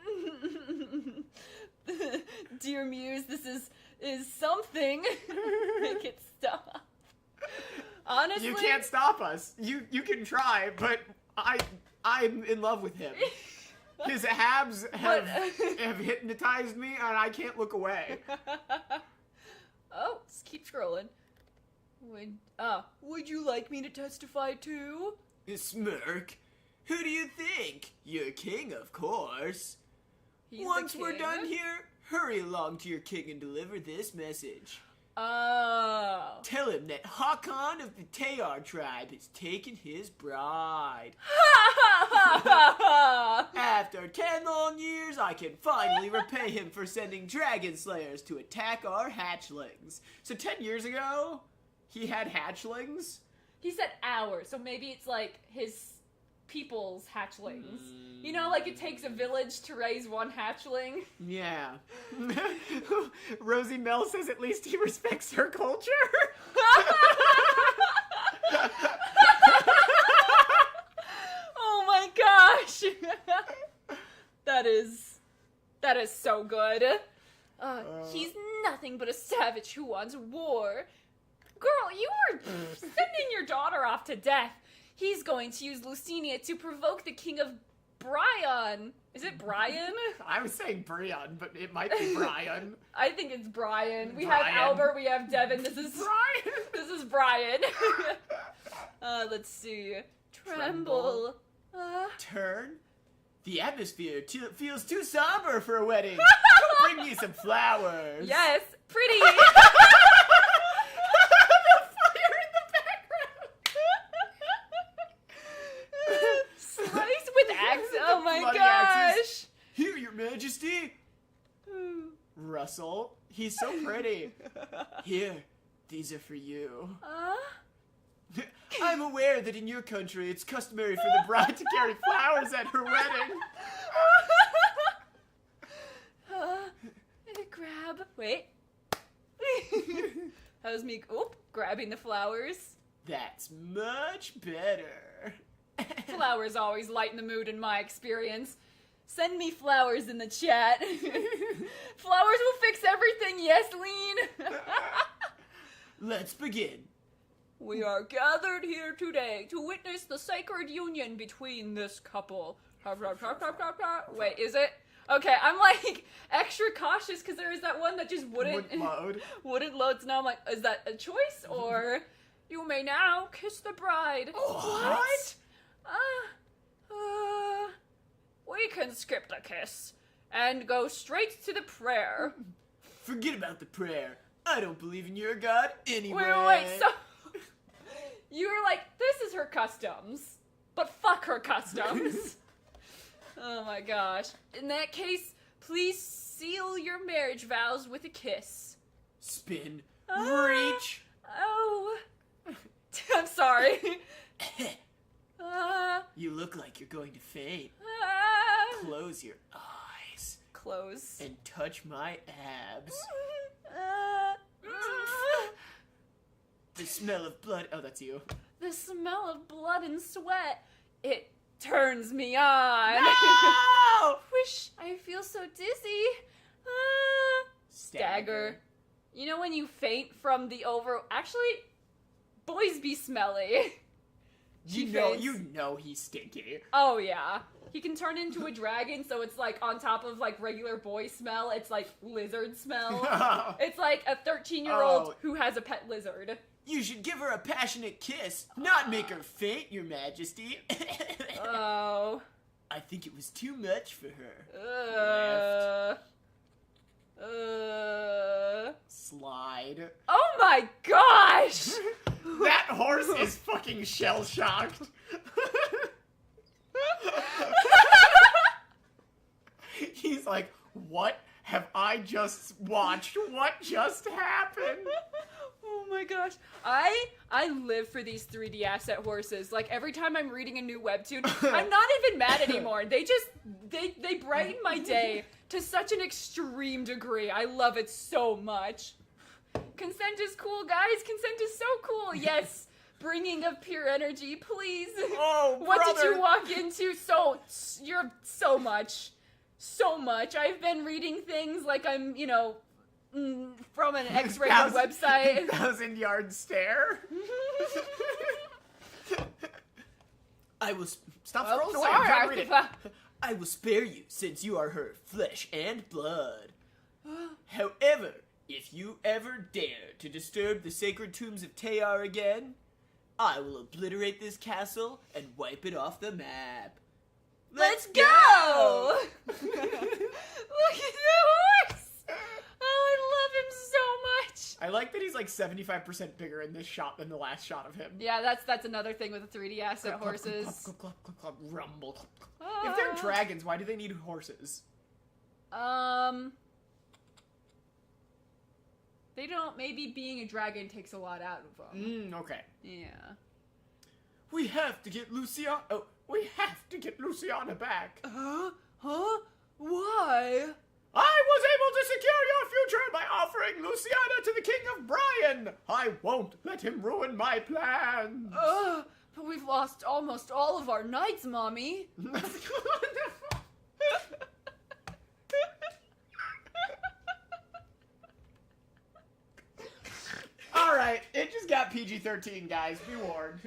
Dear Muse, this is something. Make it stop. Honestly... You can't stop us. You can try, but I'm in love with him. His abs have hypnotized me, and I can't look away. Oh, just keep scrolling. Would you like me to testify too? Smirk. Who do you think? Your king, of course. He's Once the we're king? done here, hurry along to your king and deliver this message. Oh. Tell him that Hakan of the Tayar tribe has taken his bride. After 10 long years, I can finally repay him for sending dragon slayers to attack our hatchlings. So 10 years ago, he had hatchlings? He said ours, so maybe it's like his people's hatchlings. You know, like it takes a village to raise one hatchling. Yeah. Rosie Mel says at least he respects her culture. Oh my gosh! That is so good. He's nothing but a savage who wants war. Girl, you were sending your daughter off to death. He's going to use Lucinia to provoke the king of Brian. Is it Brian? I was saying Brian, but it might be Brian. I think it's Brian. We Brian. have Albert, we have Devin. This is Brian. This is Brian. Let's see. Tremble. Turn. The atmosphere feels too somber for a wedding. Go bring me some flowers. Yes, pretty. Fire in the background. Slice with axe. Oh my Bloody gosh. axes. Here, your majesty. Russell, he's so pretty. Here, these are for you. I'm aware that in your country it's customary for the bride to carry flowers at her wedding. Grab. Wait. That was me. Oop, grabbing the flowers. That's much better. Flowers always lighten the mood in my experience. Send me flowers in the chat. Flowers will fix everything, yes, Lean? Let's begin. We are gathered here today to witness the sacred union between this couple. Wait, is it? Okay, I'm like extra cautious because there is that one that just wouldn't load. Wouldn't load. So now I'm like, is that a choice or you may now kiss the bride? What? We can skip the kiss and go straight to the prayer. Forget about the prayer. I don't believe in your God anyway. Wait, so you were like, this is her customs, but fuck her customs. Oh my gosh. In that case, please seal your marriage vows with a kiss. Spin. Reach. Oh. I'm sorry. You look like you're going to faint. Close your eyes. Close. And touch my abs. The smell of blood. Oh, that's you. The smell of blood and sweat. It turns me on. No! Wish I feel so dizzy. Stagger. You know when you faint from the Actually, boys be smelly. You know he's stinky. Oh yeah. He can turn into a dragon, so it's like on top of like regular boy smell, it's like lizard smell. It's like a 13-year-old who has a pet lizard. You should give her a passionate kiss, not make her faint, your majesty. Oh. I think it was too much for her. Slide. Oh my gosh! That horse is fucking shell-shocked. He's like, what have I just watched? What just happened? Oh my gosh. I live for these 3D asset horses. Like every time I'm reading a new webtoon, I'm not even mad anymore. They brighten my day to such an extreme degree. I love it so much. Consent is cool, guys. Consent is so cool. Yes. Bringing of pure energy, please. Oh, what brother. did you walk into? You're so much. So much. I've been reading things like I'm, from an X-rated website. 1,000-yard stare. I will stop Oh, scrolling away. sorry, I'm trying to I read it. have I will spare you since you are her flesh and blood. However, if you ever dare to disturb the sacred tombs of Tayar again, I will obliterate this castle and wipe it off the map. Let's go! Look at the horse! Oh, I love him so much. I like that he's like 75% bigger in this shot than the last shot of him. Yeah, that's another thing with the 3D asset horses. Clup, clup, clup, clup, rumble. If they're dragons, why do they need horses? They don't. Maybe being a dragon takes a lot out of them. Okay. Yeah. We have to get Luciana. Oh, we have to get Luciana back. Huh? Why? I was able to secure your future by offering Luciana to the King of Brian. I won't let him ruin my plans. But we've lost almost all of our knights, Mommy. All right, it just got PG-13, guys. Be warned.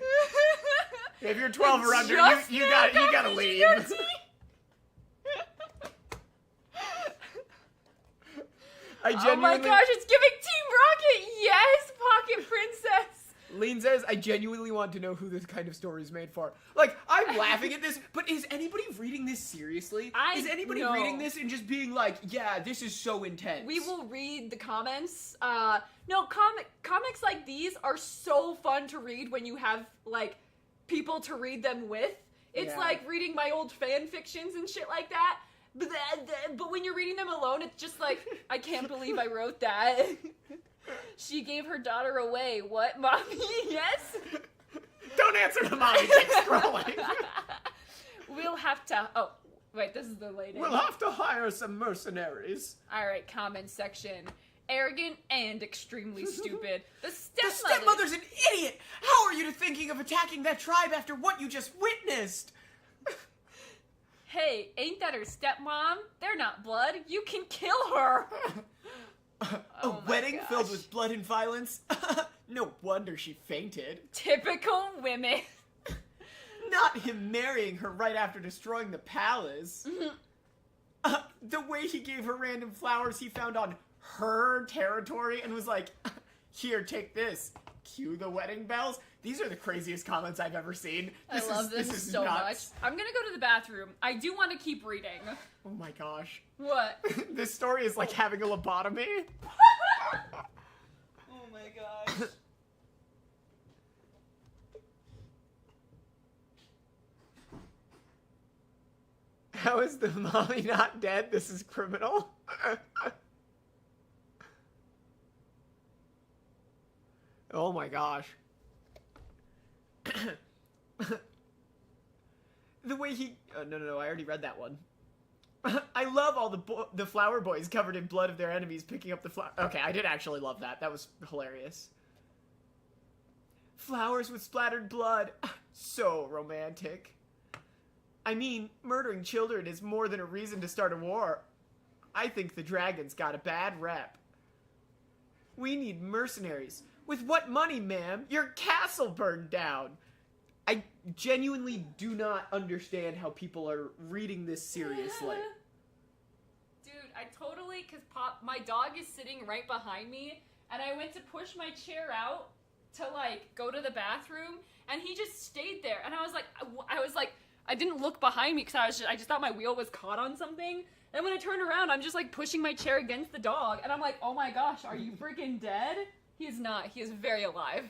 If you're 12 or under, Just you now gotta got leave. PG-13? I Oh my genuinely. gosh, it's giving Team Rocket! Yes, Pocket Princess! Lean says, I genuinely want to know who this kind of story is made for. Like, I'm laughing at this, but is anybody reading this seriously? Is anybody reading this and just being like, yeah, this is so intense? We will read the comments. No, comics like these are so fun to read when you have, like, people to read them with. It's like reading my old fan fictions and shit like that. But when you're reading them alone, it's just like, I can't believe I wrote that. She gave her daughter away. What, Mommy? Yes? Don't answer to Mommy. Keep scrolling. We'll have to... Oh, wait, this is the latest. We'll have to hire some mercenaries. Alright, comment section. Arrogant and extremely stupid. The The stepmother's an idiot! How are you thinking of attacking that tribe after what you just witnessed? Hey, ain't that her stepmom? They're not blood. You can kill her. A wedding filled with blood and violence? No wonder she fainted. Typical women. Not him marrying her right after destroying the palace. The way he gave her random flowers he found on her territory and was like, here, take this. Cue the wedding bells. These are the craziest comments I've ever seen. I love this so nuts. much. I'm gonna go to the bathroom. I do want to keep reading. Oh my gosh. What? This story is like having a lobotomy. Oh my gosh. How is the mommy not dead? This is criminal. Oh my gosh. The way he... Oh, no, I already read that one. I love all the flower boys covered in blood of their enemies picking up the flower... Okay, I did actually love that. That was hilarious. Flowers with splattered blood. So romantic. I mean, murdering children is more than a reason to start a war. I think the dragons got a bad rep. We need mercenaries. With what money, ma'am? Your castle burned down. I genuinely do not understand how people are reading this seriously. Dude, I totally, because my dog is sitting right behind me, and I went to push my chair out to, like, go to the bathroom, and he just stayed there. And I was like, I didn't look behind me because I just thought my wheel was caught on something. And when I turned around, I'm just, like, pushing my chair against the dog, and I'm like, oh my gosh, are you freaking dead? He is not. He is very alive.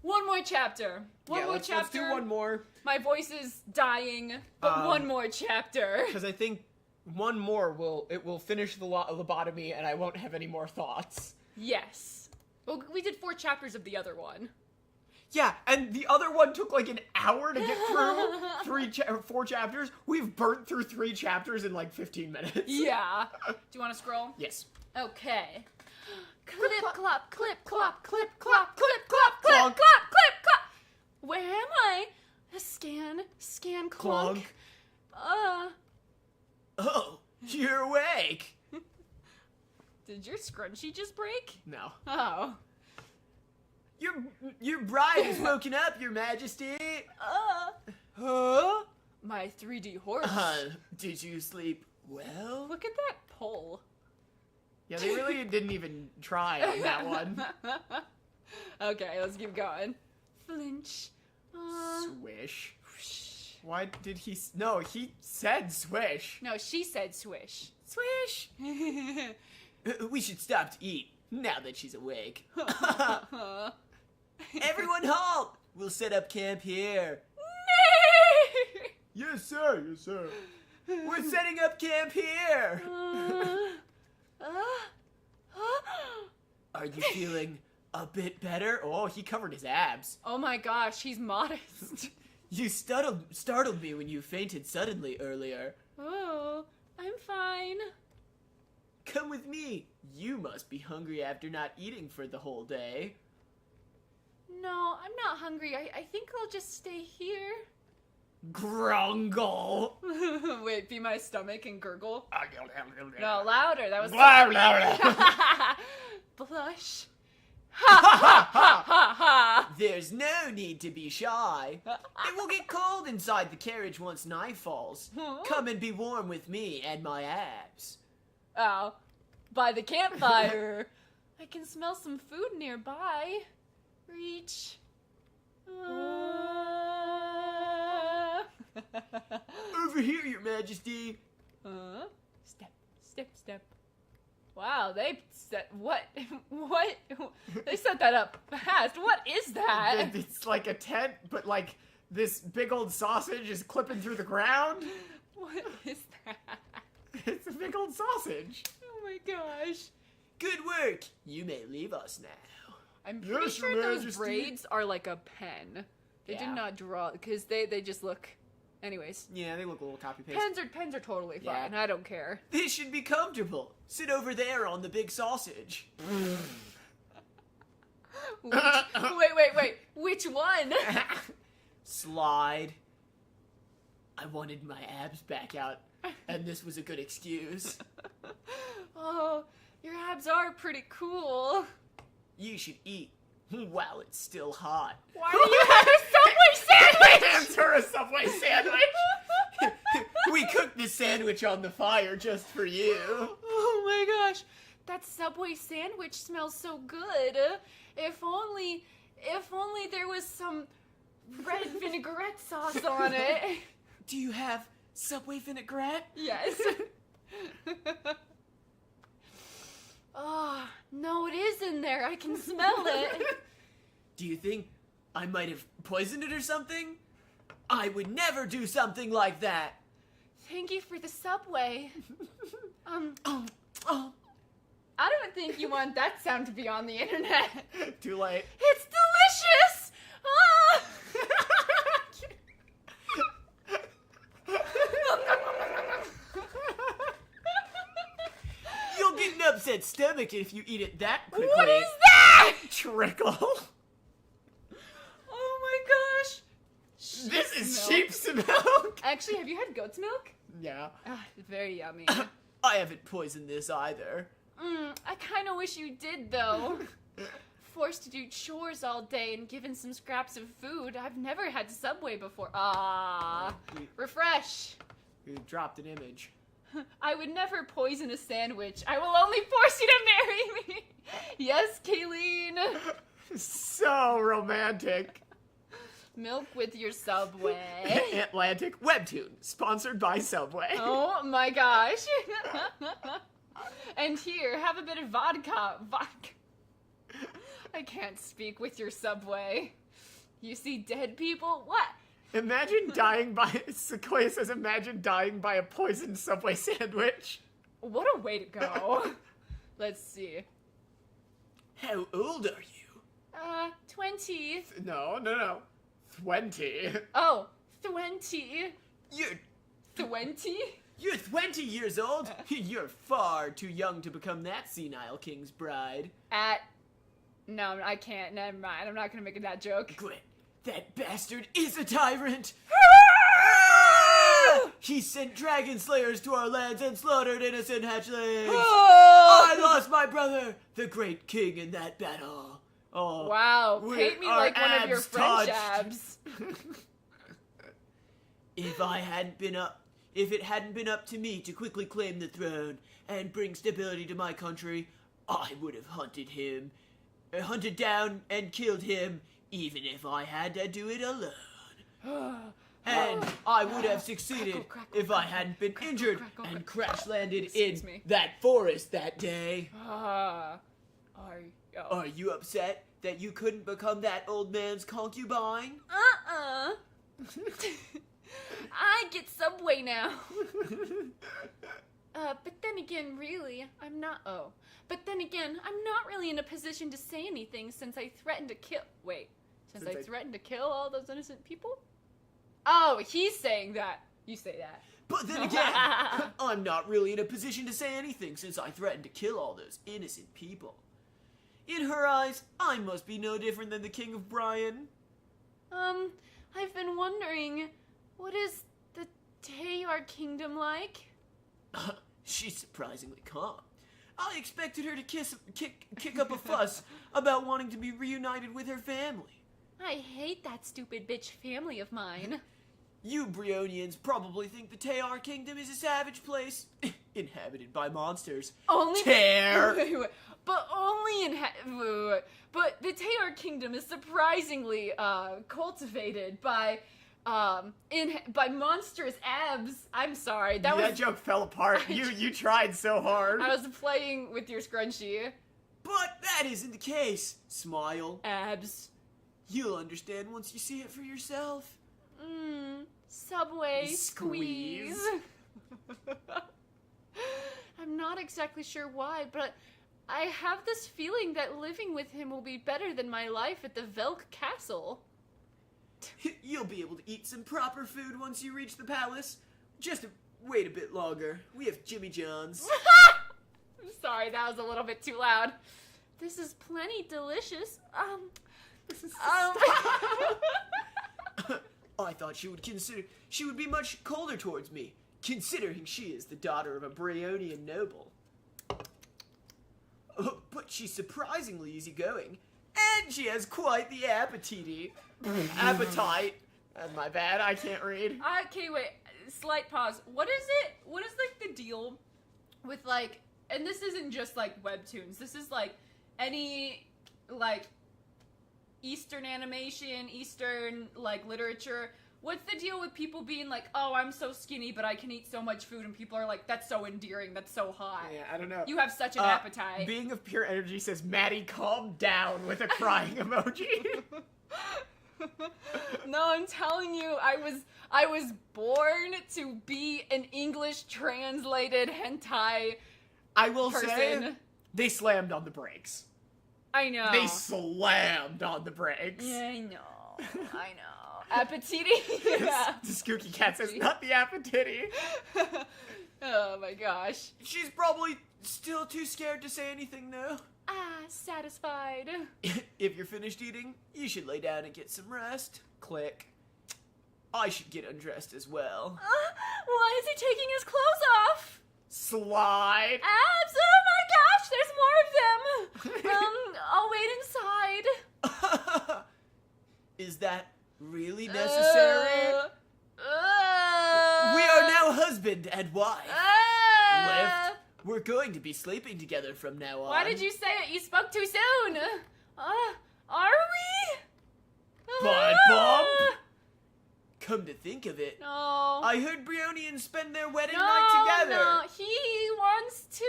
One more chapter. One more chapter. Let's do one more. My voice is dying, but one more chapter. Because I think one more will finish the lobotomy and I won't have any more thoughts. Yes. Well, we did 4 chapters of the other one. Yeah, and the other one took like an hour to get through 4 chapters. We've burnt through 3 chapters in like 15 minutes. Yeah. Do you want to scroll? Yes. Okay. Clip, clop, clip, clop, clip, clop, clip, clop, clip, clop, clip, clop. Where am I? Scan, clunk. Oh, you're awake. Did your scrunchie just break? No. Oh. Your bride is woken up, Your Majesty. Huh? My 3D horse. Did you sleep well? Look at that pole. Yeah, they really didn't even try on that one. Okay, let's keep going. Flinch. Swish. Why did he... No, he said swish. No, she said swish. Swish. We should stop to eat, now that she's awake. Everyone halt! We'll set up camp here. Yes, sir. Yes, sir. We're setting up camp here. Are you feeling a bit better? Oh, he covered his abs. Oh my gosh, he's modest. You startled me when you fainted suddenly earlier. Oh, I'm fine. Come with me. You must be hungry after not eating for the whole day. No, I'm not hungry. I think I'll just stay here. Grungle. Wait, be my stomach and gurgle. No, louder. That was blush. Ha ha ha ha ha. There's no need to be shy. It will get cold inside the carriage once night falls. Come and be warm with me and my abs. Oh, by the campfire. I can smell some food nearby. Reach. Over here, Your Majesty. Step, step, step. Wow, they set what? What? They set that up fast. What is that? It's like a tent, but like this big old sausage is clipping through the ground. What is that? It's a big old sausage. Oh my gosh. Good work. You may leave us now. I'm pretty Yes, sure Your those Majesty. braids are like a pen. They did Yeah. not draw, because they just look... Anyways. Yeah, they look a little copy-paste. Pens are totally Yeah. fine. I don't care. This should be comfortable. Sit over there on the big sausage. Wait. Which one? Slide. I wanted my abs back out, and this was a good excuse. Oh, your abs are pretty cool. You should eat while it's still hot. Why do you have a Subway sandwich? Answer a Subway sandwich. We cooked the sandwich on the fire just for you. Oh my gosh, that Subway sandwich smells so good. If only there was some red vinaigrette sauce on it. Do you have Subway vinaigrette? Yes. Oh, no, it is in there. I can smell it. Do you think I might have poisoned it or something? I would never do something like that. Thank you for the Subway. Oh. I don't think you want that sound to be on the internet. Too late. It's delicious! Ah! You'll get an upset stomach if you eat it that quickly. What is that? Trickle. Oh my gosh. This is milk. sheep's milk. Actually, have you had goat's milk? Yeah. Ah, it's very yummy. I haven't poisoned this either. I kind of wish you did, though. Forced to do chores all day and given some scraps of food. I've never had Subway before. Ah, refresh. We dropped an image. I would never poison a sandwich. I will only force you to marry me. Yes, Kayleen. So romantic. Milk with your Subway. Atlantic Webtoon, sponsored by Subway. Oh my gosh. And here, have a bit of vodka. I can't speak with your Subway. You see dead people? What? Imagine dying by, Sequoia says, imagine dying by a poisoned Subway sandwich. What a way to go. Let's see. How old are you? 20. No. 20. Oh, 20. You're 20? 20 years old? You're far too young to become that senile king's bride. No, I can't. Never mind. I'm not gonna make that joke. Quit. That bastard is a tyrant! He sent dragon slayers to our lands and slaughtered innocent hatchlings! I lost my brother, the great king, in that battle. Oh, Wow, with paint me our like one of your abs French touched. abs. If it hadn't been up to me to quickly claim the throne and bring stability to my country, I would have hunted down and killed him, even if I had to do it alone. And I would have succeeded if I hadn't been injured and crash-landed Excuse in me. that forest that day. Are Are you upset that you couldn't become that old man's concubine? I get Subway now. But then again, really, I'm not. Oh. But then again, I'm not really in a position to say anything since I threatened to kill. Wait. Since I threatened to kill all those innocent people? Oh, he's saying that. You say that. But then again, I'm not really in a position to say anything since I threatened to kill all those innocent people. In her eyes, I must be no different than the King of Bryan. I've been wondering, what is the Tayar kingdom like? She's surprisingly calm. I expected her to kick up a fuss about wanting to be reunited with her family. I hate that stupid bitch family of mine. You Brionians probably think the Tayar kingdom is a savage place. inhabited by monsters. Only Tear! wait. But only in but the Tayar Kingdom is surprisingly cultivated by by monstrous abs. I'm sorry, That joke fell apart. You tried so hard. I was playing with your scrunchie. But that isn't the case. Smile. Abs. You'll understand once you see it for yourself. Subway Squeeze. squeeze. I'm not exactly sure why, but I have this feeling that living with him will be better than my life at the Velk Castle. You'll be able to eat some proper food once you reach the palace. Just wait a bit longer. We have Jimmy John's. I'm sorry, that was a little bit too loud. This is plenty delicious. I thought she would be much colder towards me, considering she is the daughter of a Bryonian noble. But she's surprisingly easygoing, and she has quite the appetite. Appetite. My bad, I can't read. Okay, wait. Slight pause. What is it? What is, like, the deal with, like... And this isn't just, like, webtoons. This is, like, any, like, Eastern animation, Eastern, like, literature. What's the deal with people being like, oh, I'm so skinny, but I can eat so much food, and people are like, that's so endearing, that's so hot. Yeah, I don't know. You have such an appetite. Being of pure energy says, Maddie, calm down, with a crying emoji. No, I'm telling you, I was born to be an English translated hentai I will person. say, they slammed on the brakes. I know. They slammed on the brakes. Yeah, I know. I know. Appetite? Yeah. The Skooky Cat says, not the appetite. Oh my gosh. She's probably still too scared to say anything, though. Satisfied. If you're finished eating, you should lay down and get some rest. Click. I should get undressed as well. Why is he taking his clothes off? Slide. Abs! Oh my gosh, there's more of them! I'll wait inside. Is that really necessary? We are now husband and wife. Lift. We're going to be sleeping together from now on. Why did you say it? You spoke too soon. Are we? Butt bump? Come to think of it, No. I heard Bryonians spend their wedding night together. No, he wants to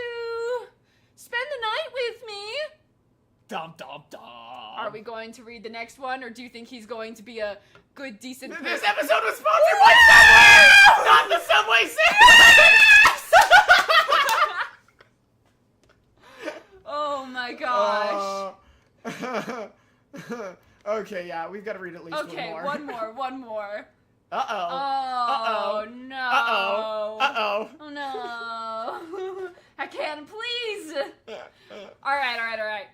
spend the night with me. Dum dum dum. Are we going to read the next one, or do you think he's going to be a good, decent person? This episode was sponsored by Subway! Not the Subway sandwich! Oh my gosh. Okay, yeah, we've got to read at least Okay, one more. one more. Uh-oh. Oh, Uh-oh. no. Uh-oh. Uh-oh. Oh, no. I can't, please. All right.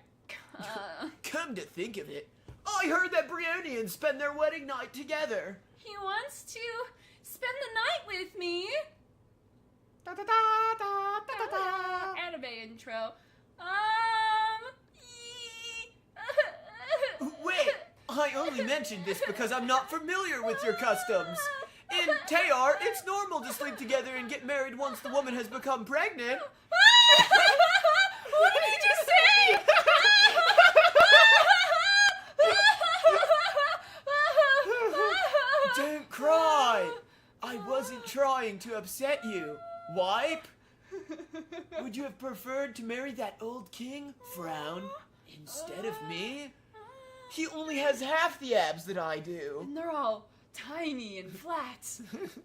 Come to think of it, I heard that Bryonians spend their wedding night together. He wants to spend the night with me. Anime intro. Wait, I only mentioned this because I'm not familiar with your customs. In Tayar, it's normal to sleep together and get married once the woman has become pregnant. What did you say? Don't cry. I wasn't trying to upset you. Wipe? Would you have preferred to marry that old king, Frown, instead of me? He only has half the abs that I do. And they're all tiny and flat.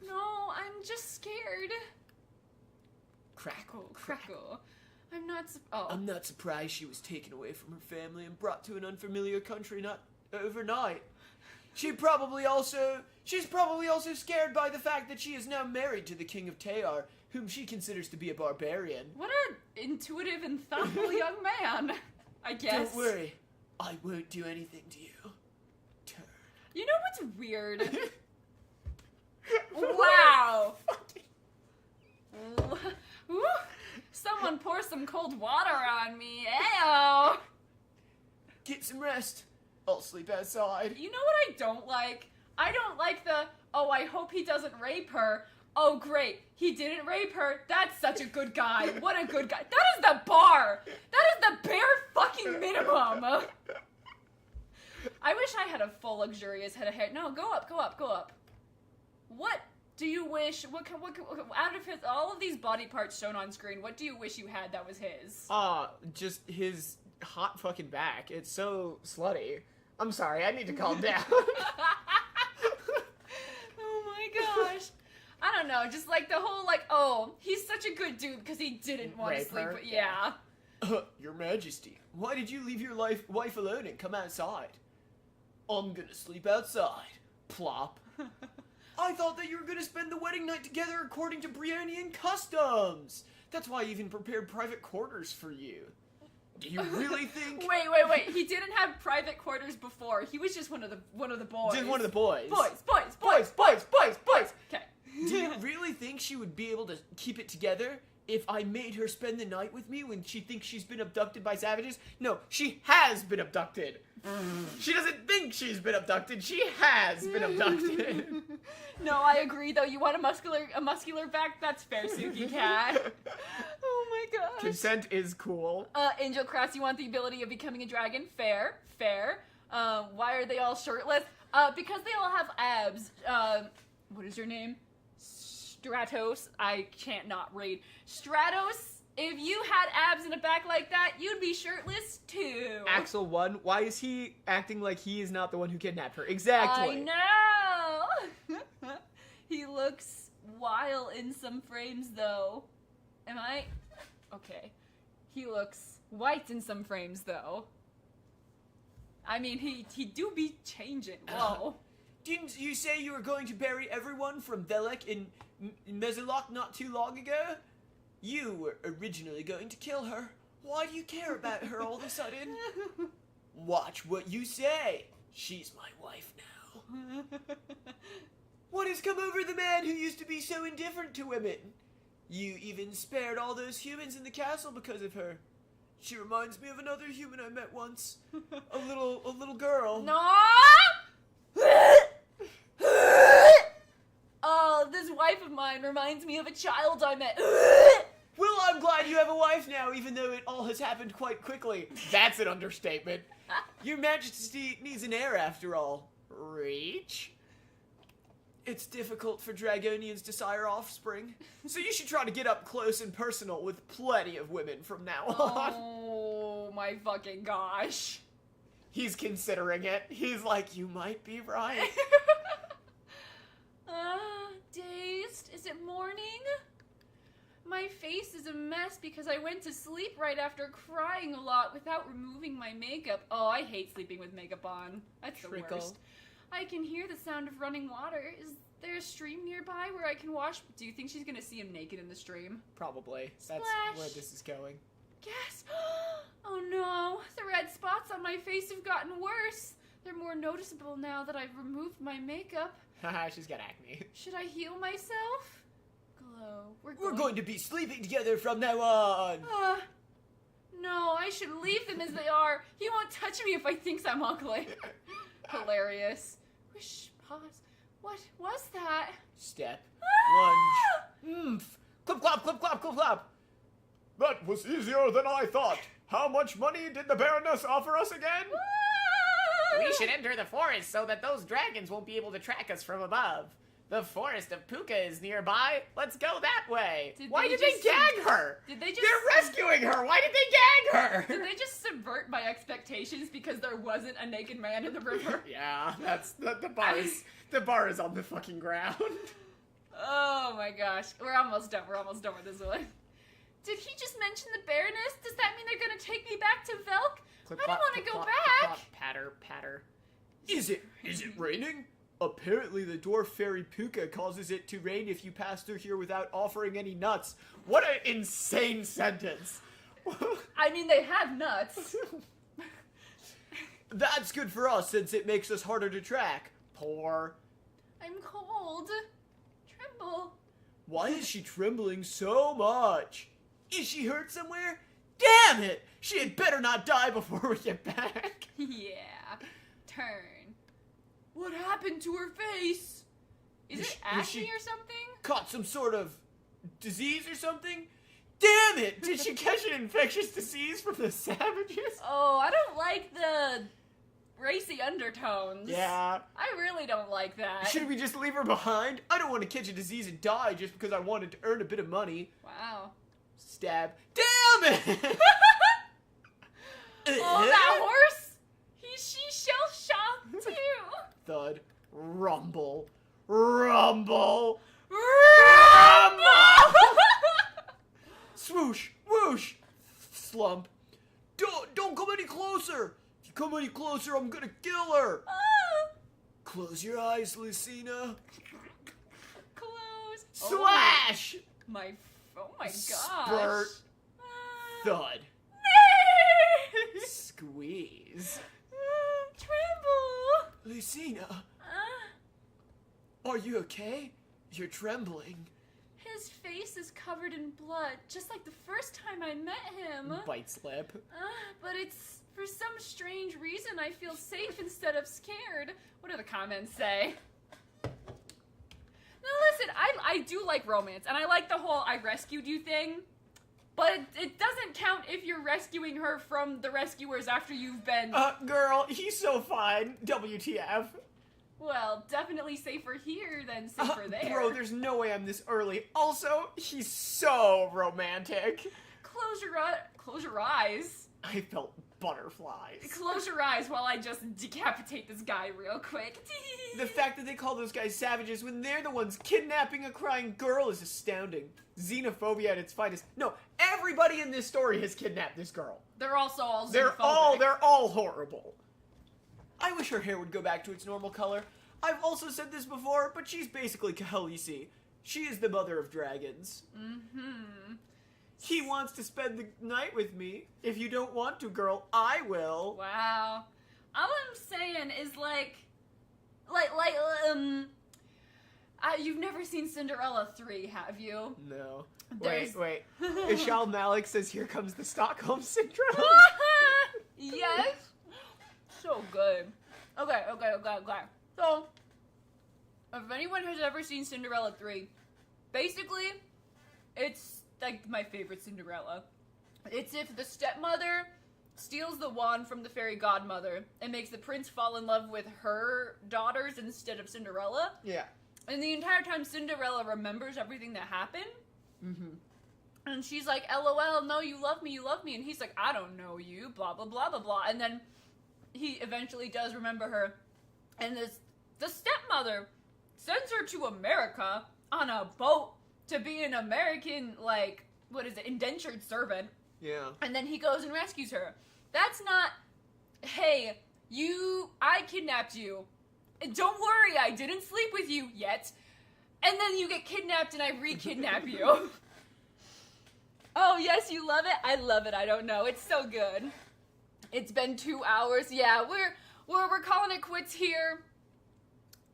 No, I'm just scared. Crackle. I'm not surprised she was taken away from her family and brought to an unfamiliar country not overnight. She's probably also scared by the fact that she is now married to the king of Tayar, whom she considers to be a barbarian. What an intuitive and thoughtful young man, I guess. Don't worry, I won't do anything to you. Turn. You know what's weird? Wow. Ooh, someone pour some cold water on me. Ayo. Get some rest. I'll sleep outside. You know what I don't like? I don't like the, oh, I hope he doesn't rape her. Oh, great. He didn't rape her. That's such a good guy. What a good guy. That is the bar. That is the bare fucking minimum. I wish I had a full luxurious head of hair. No, go up. What do you wish, what out of all of these body parts shown on screen, what do you wish you had that was his? Just his hot fucking back. It's so slutty. I'm sorry, I need to calm down. Oh my gosh. I don't know, just like the whole like, oh, he's such a good dude because he didn't want to Rape sleep her? with, yeah. Your Majesty, why did you leave your wife alone and come outside? I'm gonna sleep outside. Plop. I thought that you were gonna spend the wedding night together according to Briannian customs. That's why I even prepared private quarters for you. Do you really think? Wait. He didn't have private quarters before. He was just one of the boys. Just one of the boys. Boys. Okay. Do you really think she would be able to keep it together if I made her spend the night with me when she thinks she's been abducted by savages? No, she has been abducted. She doesn't think she's been abducted. She has been abducted. No, I agree though. You want a muscular back? That's fair, Suki Cat. Oh my gosh. Consent is cool. Angel Cross, you want the ability of becoming a dragon? Fair. Why are they all shirtless? Because they all have abs. What is your name? Stratos. I can't not read. Stratos, if you had abs and a back like that, you'd be shirtless too. Axel 1, why is he acting like he is not the one who kidnapped her? Exactly. I know. He looks wild in some frames though. Am I? Okay. He looks white in some frames though. I mean, he do be changing. Whoa. Didn't you say you were going to bury everyone from Velek in Mezilok not too long ago? You were originally going to kill her. Why do you care about her all of a sudden? Watch what you say. She's my wife now. What has come over the man who used to be so indifferent to women? You even spared all those humans in the castle because of her. She reminds me of another human I met once. A little girl. No! Oh, this wife of mine reminds me of a child I met. Well, I'm glad you have a wife now, even though it all has happened quite quickly. That's an understatement. Your Majesty needs an heir, after all. Reach? It's difficult for Dragonians to sire offspring, so you should try to get up close and personal with plenty of women from now on. Oh my fucking gosh. He's considering it. He's like, you might be right. Dazed? Is it morning? My face is a mess because I went to sleep right after crying a lot without removing my makeup. Oh, I hate sleeping with makeup on. That's the worst. I can hear the sound of running water. Is there a stream nearby where I can wash? Do you think she's gonna see him naked in the stream? Probably. Splash. That's where this is going. Gasp! Oh no, the red spots on my face have gotten worse. They're more noticeable now that I've removed my makeup. Haha, she's got acne. Should I heal myself? Glow. We're going to be sleeping together from now on. No, I should leave them as they are. He won't touch me if I thinks I'm ugly. Hilarious. Wish, pause. What was that? Step. Ah! Lunge. Clip clop, clip clop, clip clop. That was easier than I thought. How much money did the Baroness offer us again? We should enter the forest so that those dragons won't be able to track us from above. The forest of Puka is nearby. Let's go that way. Why did they gag her? Did they just? They're rescuing her. Why did they gag her? Did they just subvert my expectations because there wasn't a naked man in the river? Yeah, that's the bar is on the fucking ground. Oh my gosh, we're almost done. We're almost done with this one. Did he just mention the Baroness? Does that mean they're gonna take me back to Velk? I don't want to go back. Patter, patter. Is it raining? Apparently the dwarf fairy Puka causes it to rain if you pass through here without offering any nuts. What an insane sentence. I mean, they have nuts. That's good for us since it makes us harder to track. Poor. I'm cold. Tremble. Why is she trembling so much? Is she hurt somewhere? Damn it! She had better not die before we get back. Yeah. Turn. What happened to her face? Is it Was she acne or something? caught some sort of disease or something? Damn it! Did she catch an infectious disease from the savages? Oh, I don't like the racy undertones. Yeah. I really don't like that. Should we just leave her behind? I don't want to catch a disease and die just because I wanted to earn a bit of money. Wow. Stab. Damn it! Oh, that horse! She shell-shocked too. Thud. Rumble. Rumble. Rumble! Swoosh. Whoosh. Slump. Don't come any closer. If you come any closer, I'm gonna kill her. Close your eyes, Lucina. Close. Slash. Oh my gosh. Spurt. Thud. Squeeze. Tremble. Lucina, are you okay? You're trembling. His face is covered in blood, just like the first time I met him. Bites lip. But it's, for some strange reason, I feel safe instead of scared. What do the comments say? Now listen, I do like romance, and I like the whole I rescued you thing, but it doesn't count if you're rescuing her from the rescuers after you've been... Girl, he's so fine. WTF. Well, definitely safer here than safer there. Bro, there's no way I'm this early. Also, he's so romantic. Close your eyes. I felt butterflies. Close your eyes while I just decapitate this guy real quick. The fact that they call those guys savages when they're the ones kidnapping a crying girl is astounding. Xenophobia at its finest. No, everybody in this story has kidnapped this girl. They're also all They're xenophobic. all horrible. I wish her hair would go back to its normal color. I've also said this before, but she's basically Khaleesi. She is the mother of dragons. Mm-hmm. He wants to spend the night with me. If you don't want to, girl, I will. Wow. All I'm saying is you've never seen Cinderella 3, have you? No. There's- Wait. Ishal Malik says, "Here comes the Stockholm Syndrome." Yes. So good. Okay. So, if anyone has ever seen Cinderella 3, basically, it's like my favorite Cinderella. It's if the stepmother steals the wand from the fairy godmother and makes the prince fall in love with her daughters instead of Cinderella. Yeah. And the entire time Cinderella remembers everything that happened. Mm-hmm. And she's like, LOL, no, you love me. And he's like, I don't know you, blah, blah, blah, blah, blah. And then he eventually does remember her. And the stepmother sends her to America on a boat to be an American, indentured servant. Yeah. And then he goes and rescues her. That's not, hey, I kidnapped you. Don't worry, I didn't sleep with you yet. And then you get kidnapped and I re-kidnap you. Oh, yes, you love it? I love it, I don't know. It's so good. It's been 2 hours. Yeah, we're calling it quits here.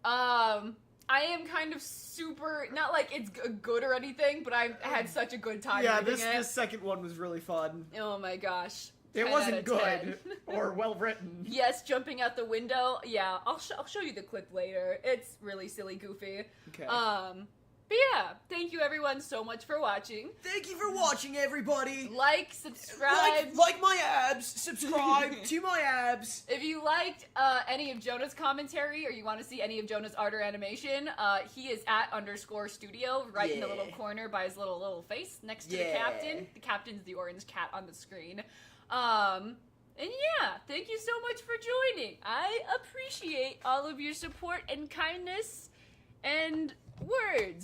I am kind of super, not like it's good or anything, but I had such a good time reading it. This second one was really fun. Oh my gosh. It 10 wasn't out of good 10. or well written. Yes, jumping out the window. Yeah, I'll show you the clip later. It's really silly, goofy. Okay. But yeah, thank you everyone so much for watching. Thank you for watching, everybody. Like, subscribe. Like my abs. Subscribe to my abs. If you liked any of Jonah's commentary or you want to see any of Jonah's art or animation, he is at _studio right in the little corner by his little face next to the captain. The captain's the orange cat on the screen. And yeah, thank you so much for joining. I appreciate all of your support and kindness and words.